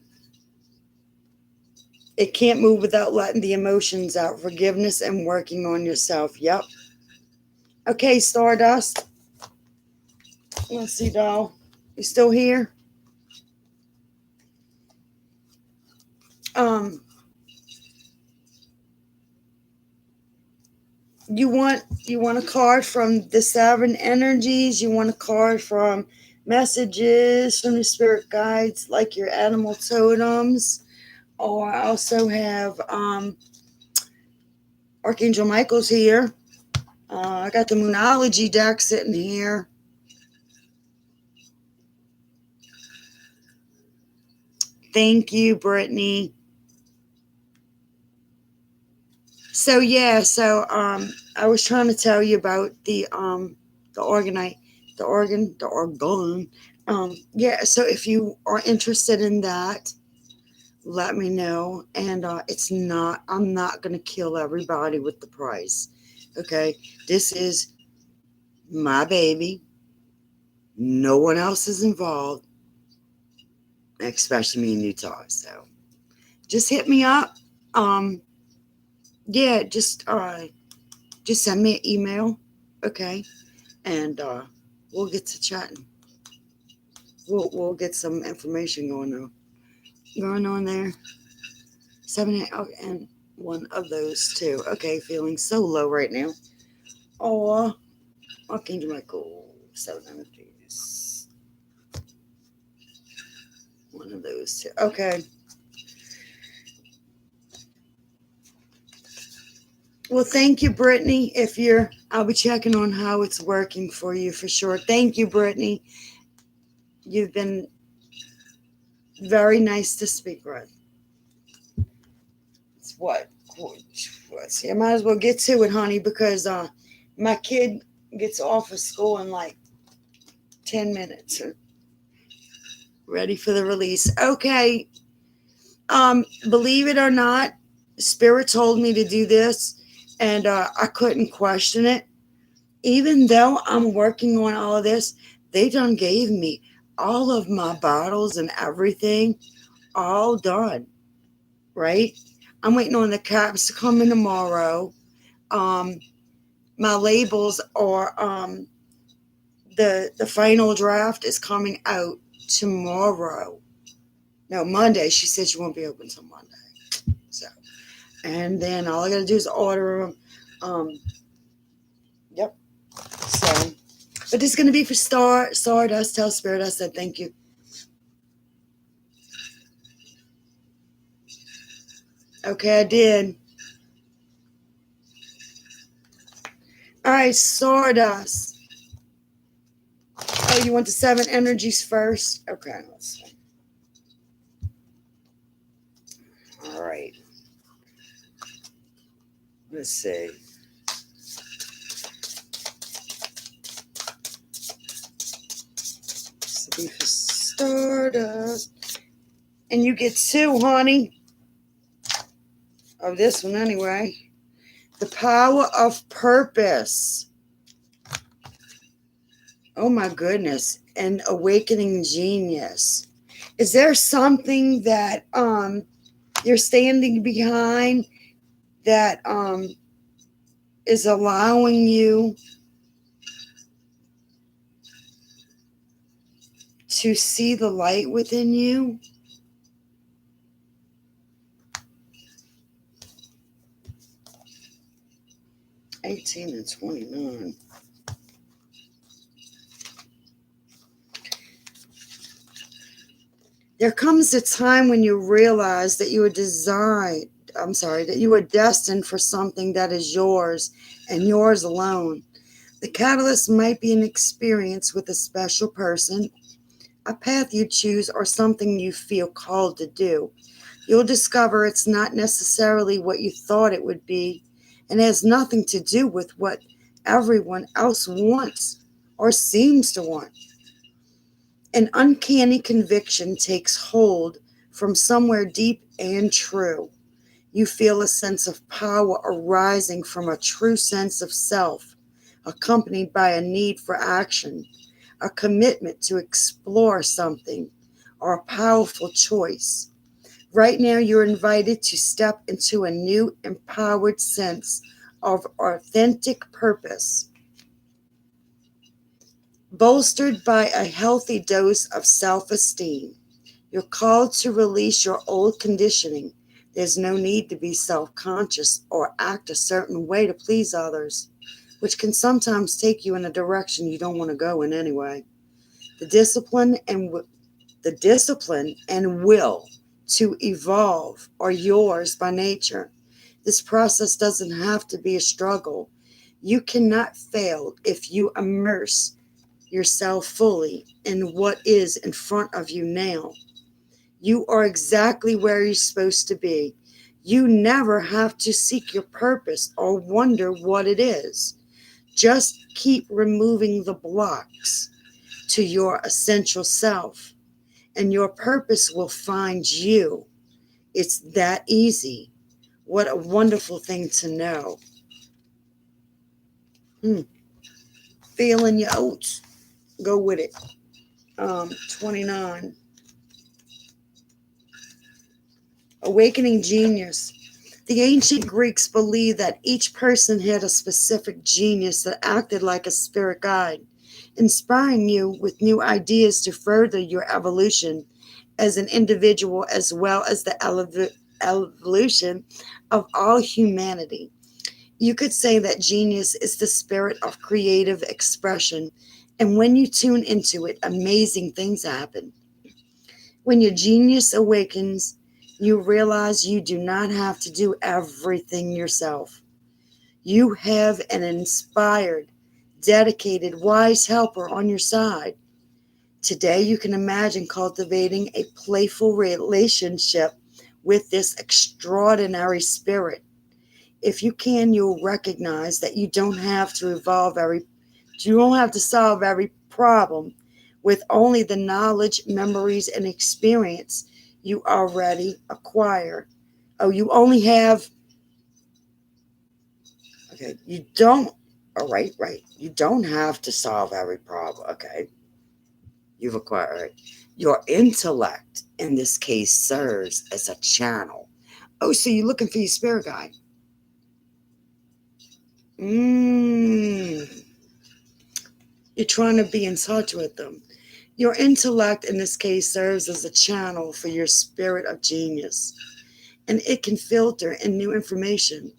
It can't move without letting the emotions out. Forgiveness and working on yourself. Yep. Okay, Stardust. Let's see, doll. You still here? Um, you want a card from the Seven Energies? You want a card from messages from the spirit guides, like your animal totems? Or I also have Archangel Michael's here. I got the Moonology deck sitting here. Thank you, Brittany. So yeah, I was trying to tell you about the organ. Yeah, so if you are interested in that, let me know. And I'm not gonna kill everybody with the price. Okay, this is my baby. No one else is involved, especially me in Utah. So just hit me up. Yeah, just send me an email, okay, and we'll get to chatting. We'll get some information going on there. 7 8, oh, and one of those too. Okay, feeling so low right now. Oh, Archangel Michael, 7 energies. One of those two. Okay. Well, thank you, Brittany. I'll be checking on how it's working for you for sure. Thank you, Brittany. You've been very nice to speak with. It's what? Let's see. I might as well get to it, honey, because my kid gets off of school in like 10 minutes. Ready for the release. Okay. Believe it or not, Spirit told me to do this, and I couldn't question it. Even though I'm working on all of this, they done gave me all of my bottles and everything, all done, right? I'm waiting on the caps to come in tomorrow. My labels are the final draft is coming out tomorrow. No, Monday. She said she won't be open till Monday. So, and then all I gotta do is order them. Yep. So, but this is gonna be for Stardust. Tell Spirit I said thank you. Okay, I did. All right, Stardust. Oh, you want the 7 energies first? Okay, let's see. All right. Let's see. This will be for Stardust. And you get 2, honey. Of this one, anyway. The power of purpose. Oh, my goodness. And awakening genius. Is there something that you're standing behind that is allowing you to see the light within you. $18 and $29. There comes a time when you realize that you are that you are destined for something that is yours and yours alone. The catalyst might be an experience with a special person, a path you choose, or something you feel called to do. You'll discover it's not necessarily what you thought it would be, and has nothing to do with what everyone else wants or seems to want. An uncanny conviction takes hold from somewhere deep and true. You feel a sense of power arising from a true sense of self, accompanied by a need for action, a commitment to explore something, or a powerful choice. Right now, you're invited to step into a new, empowered sense of authentic purpose, bolstered by a healthy dose of self-esteem. You're called to release your old conditioning. There's no need to be self-conscious or act a certain way to please others, which can sometimes take you in a direction you don't want to go in anyway. The discipline and will to evolve are yours by nature. This process doesn't have to be a struggle. You cannot fail if you immerse yourself fully in what is in front of you now. You are exactly where you're supposed to be. You never have to seek your purpose or wonder what it is. Just keep removing the blocks to your essential self, and your purpose will find you. It's that easy. What a wonderful thing to know. Feeling your oats. Go with it. 29. Awakening genius. The ancient Greeks believed that each person had a specific genius that acted like a spirit guide, inspiring you with new ideas to further your evolution as an individual, as well as the evolution of all humanity. You could say that genius is the spirit of creative expression, and when you tune into it, amazing things happen. When your genius awakens, you realize you do not have to do everything yourself. You have an inspired, dedicated, wise helper on your side. Today, you can imagine cultivating a playful relationship with this extraordinary spirit. If you can, you'll recognize that you don't have to solve every problem with only the knowledge, memories, and experience you already acquire. Oh, you only have, okay, you don't, all right, You don't have to solve every problem, okay? You've acquired. Your intellect, in this case, serves as a channel. Oh, so you're looking for your spirit guide. You're trying to be in touch with them. Your intellect, in this case, serves as a channel for your spirit of genius, and it can filter in new information.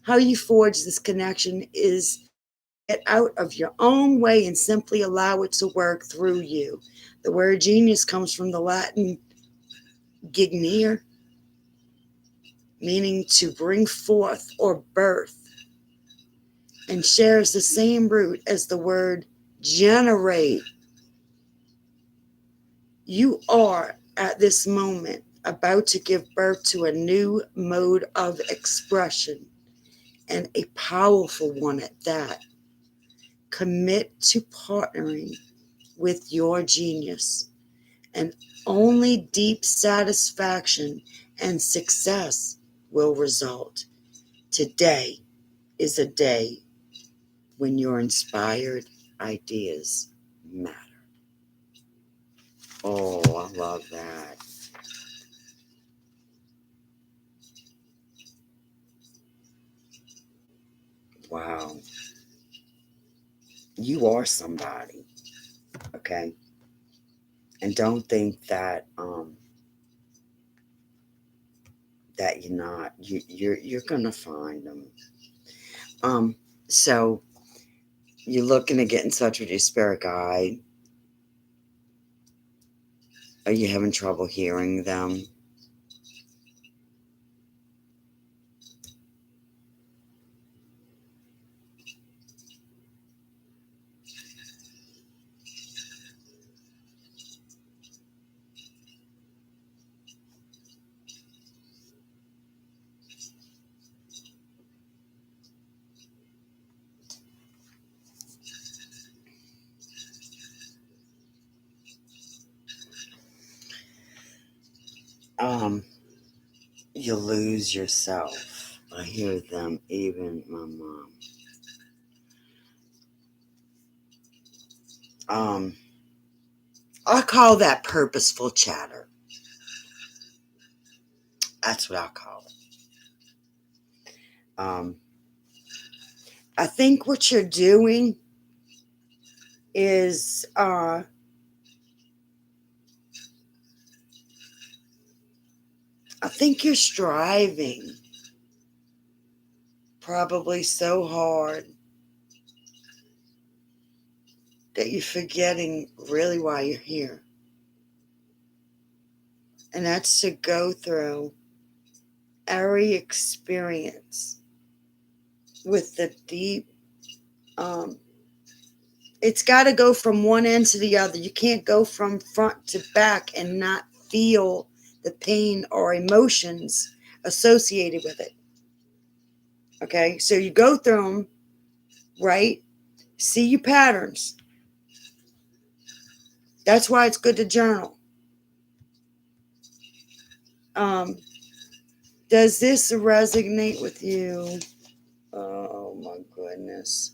How you forge this connection is get out of your own way and simply allow it to work through you. The word genius comes from the Latin gignere, meaning to bring forth or birth, and shares the same root as the word generate. You are, at this moment, about to give birth to a new mode of expression, and a powerful one at that. Commit to partnering with your genius, and only deep satisfaction and success will result. Today is a day when your inspired ideas matter. Oh, I love that. Wow. You are somebody, okay? And don't think that that you're gonna find them. So you're looking to get in touch with your spirit guide. Are you having trouble hearing them? You lose yourself. I hear them, even my mom. I call that purposeful chatter. That's what I call it. I think what you're doing is I think you're striving probably so hard that you're forgetting really why you're here. And that's to go through every experience with the deep, it's got to go from one end to the other. You can't go from front to back and not feel the pain or emotions associated with it. Okay, so you go through them, right? See your patterns. That's why it's good to journal. Does this resonate with you? Oh my goodness.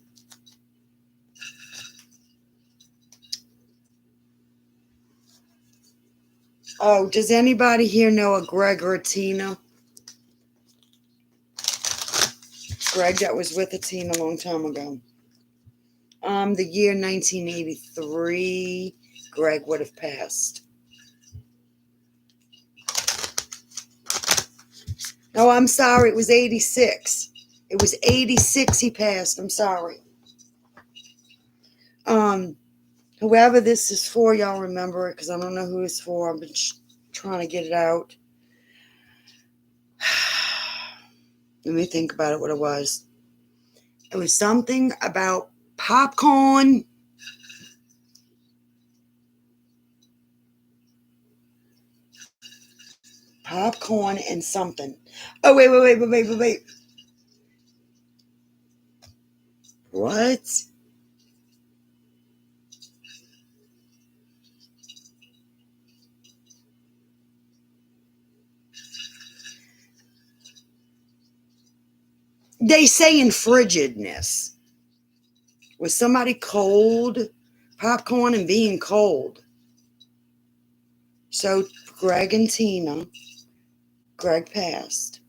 Oh, does anybody here know a Greg or a Tina? Greg that was with a Tina a long time ago. The year 1983, Greg would have passed. No, I'm sorry, it was 86. It was 86 he passed. I'm sorry. Whoever this is for, y'all remember it, because I don't know who it's for. I've been trying to get it out. Let me think about it, what it was. It was something about popcorn. Popcorn and something. Oh, wait. What? They say in frigidness. Was somebody cold? Popcorn and being cold. So Greg and Tina, Greg passed.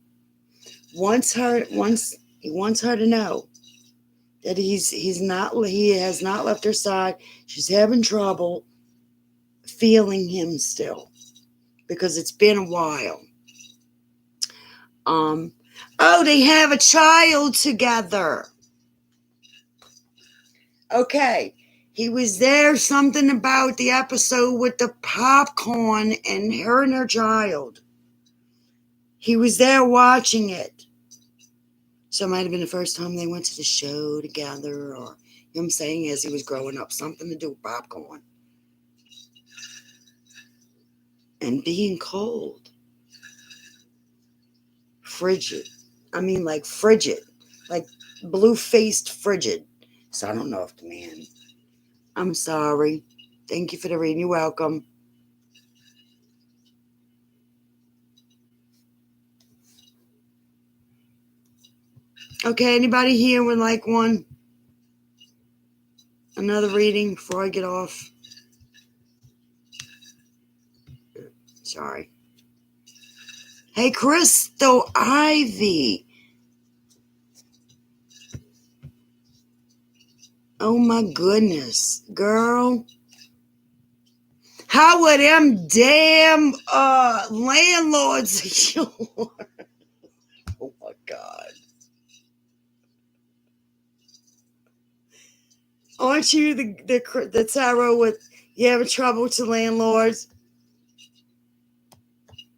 He wants her to know that he has not left her side. She's having trouble feeling him still because it's been a while. They have a child together. Okay. He was there, something about the episode with the popcorn and her child. He was there watching it. So it might have been the first time they went to the show together, or, you know what I'm saying, as he was growing up, something to do with popcorn. And being cold. Frigid. I mean, like frigid. Like blue-faced frigid. So I don't know if the man... I'm sorry. Thank you for the reading. You're welcome. Okay, anybody here would like another reading before I get off? Sorry. Hey, Crystal Ivy. Oh my goodness, girl. How are them damn landlords of yours? Oh my God. Aren't you the tarot with you having trouble with your landlords?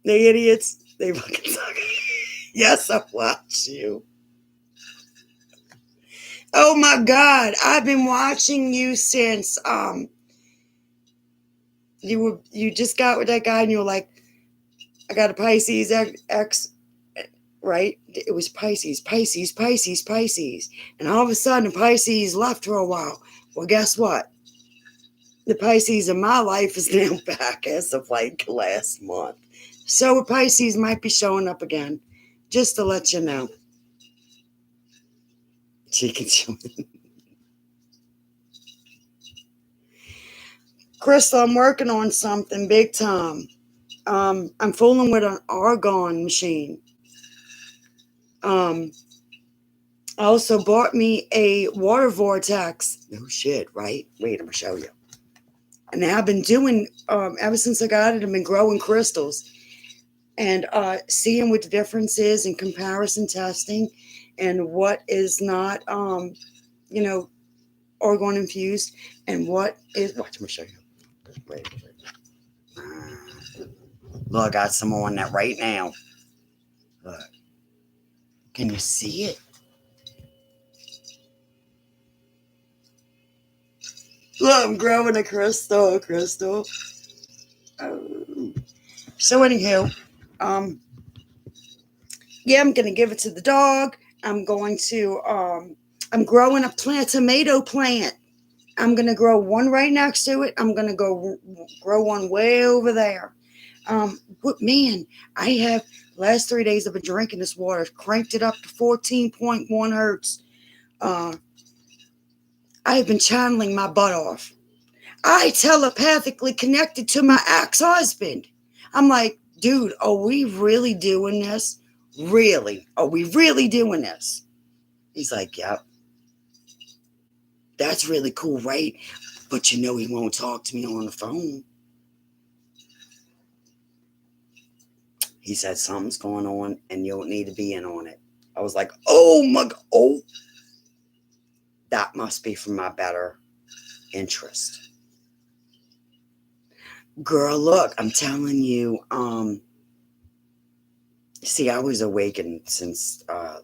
They idiots. They fucking suck. Yes, I watch you. Oh my God. I've been watching you since you just got with that guy and you were like, I got a Pisces X, right? It was Pisces. And all of a sudden Pisces left for a while. Well, guess what? The Pisces in my life is now back as of like last month. So Pisces might be showing up again, just to let you know. Chicken. Crystal, I'm working on something big time. I'm fooling with an argon machine. I also bought me a water vortex. No shit, right? Wait, I'm gonna show you. And I've been doing ever since I got it. I've been growing crystals and seeing what the difference is in comparison testing and what is not, argon infused and what is. Watch me show you. Wait. Look, I got some on that right now. Look. Can you see it? Look, I'm growing a crystal. Oh. So anywho, yeah, I'm gonna give it to the dog. I'm going to I'm growing a tomato plant. I'm gonna grow one right next to it. I'm gonna grow one way over there. But man, I have last 3 days I've been drinking this water. I've cranked it up to 14.1 hertz. I have been channeling my butt off. I telepathically connected to my ex-husband. I'm like, dude, are we really doing this? Really? Are we really doing this? He's like, yep. That's really cool, right? But he won't talk to me on the phone. He said something's going on and you don't need to be in on it. I was like, oh my God. Oh, that must be for my better interest. Girl, look, I'm telling you, see, I was awakened since I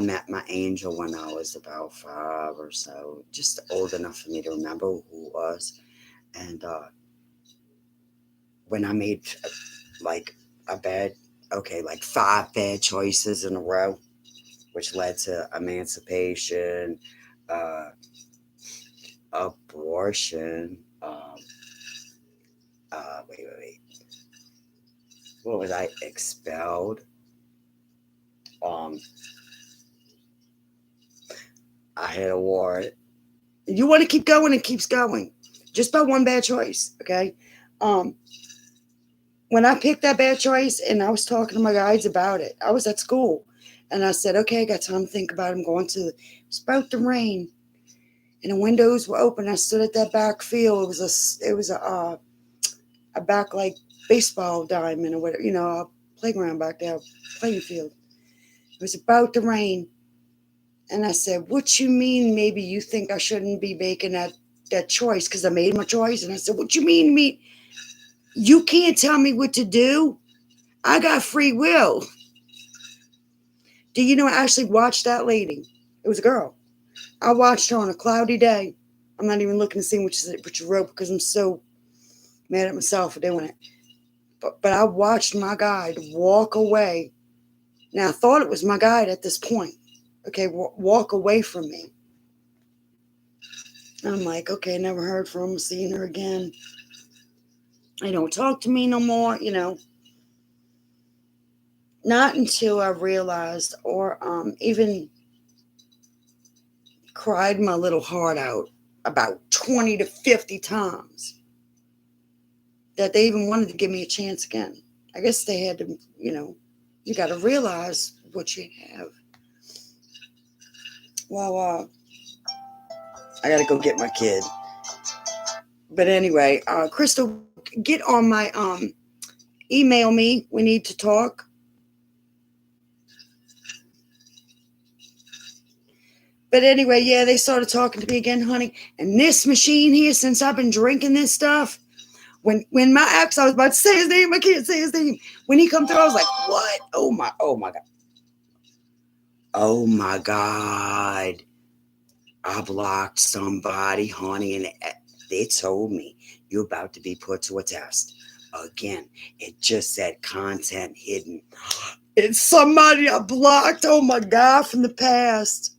met my angel when I was about 5 or so, just old enough for me to remember who it was. And when I made like 5 bad choices in a row, which led to emancipation, abortion, wait. What was I? Expelled. I had a warrant. You want to keep going, it keeps going. Just by one bad choice, okay? When I picked that bad choice and I was talking to my guides about it, I was at school. And I said, okay, I got time to think about it. I'm going to, it was about to rain. And the windows were open. I stood at that back field. It was a back like baseball diamond or whatever, a playground back there, playing field. It was about to rain. And I said, what you mean maybe you think I shouldn't be making that choice because I made my choice? And I said, what you mean me? You can't tell me what to do. I got free will. Do you know I actually watched that lady? It was a girl. I watched her on a cloudy day. I'm not even looking to see what you wrote because I'm so mad at myself for doing it. But I watched my guide walk away. Now, I thought it was my guide at this point. Okay, walk away from me. I'm like, okay, never heard from her, seen her again. They don't talk to me no more, Not until I realized or even cried my little heart out about 20 to 50 times that they even wanted to give me a chance again. I guess they had to, you got to realize what you have. Well, I got to go get my kid. But anyway, Crystal, get on my email me. We need to talk. But anyway, yeah, they started talking to me again, honey. And this machine here, since I've been drinking this stuff, when my ex, I was about to say his name, I can't say his name. When he come through, I was like, what? Oh my God. Oh my God. I blocked somebody, honey, and they told me you're about to be put to a test. Again, it just said content hidden. It's somebody I blocked. Oh my God, from the past.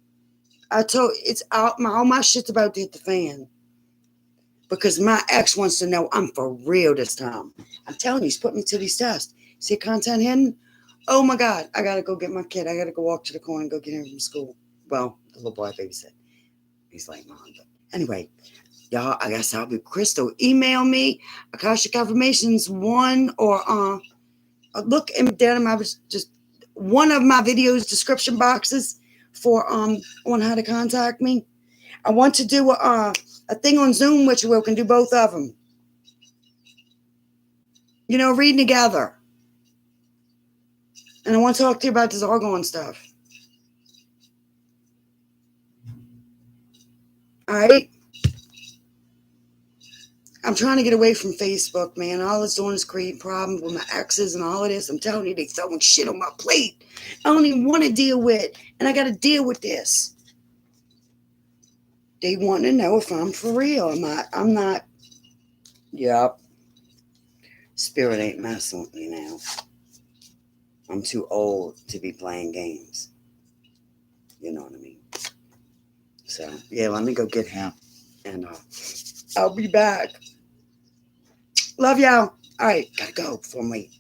I told it's out. All my shit's about to hit the fan. Because my ex wants to know I'm for real this time. I'm telling you, he's putting me to these tests. See content hidden? Oh my God, I gotta go get my kid. I gotta go walk to the corner and go get him from school. Well, the little boy babysit. He's like, Mom. But anyway, y'all, I guess I'll be Crystal. Email me, Akashic Affirmations 1 or look down in my just one of my videos description boxes for on how to contact me. I want to do a thing on Zoom, which we can do both of them. You know, reading together. And I want to talk to you about this argon stuff. All right? I'm trying to get away from Facebook, man. All it's doing is creating problems with my exes and all of this. I'm telling you, they throwing shit on my plate. I don't even want to deal with, and I got to deal with this. They want to know if I'm for real. I'm not. Yep. Spirit ain't messing with me now. I'm too old to be playing games. You know what I mean? So, yeah, let me go get him. And I'll be back. Love y'all. All right, gotta go before I'm late.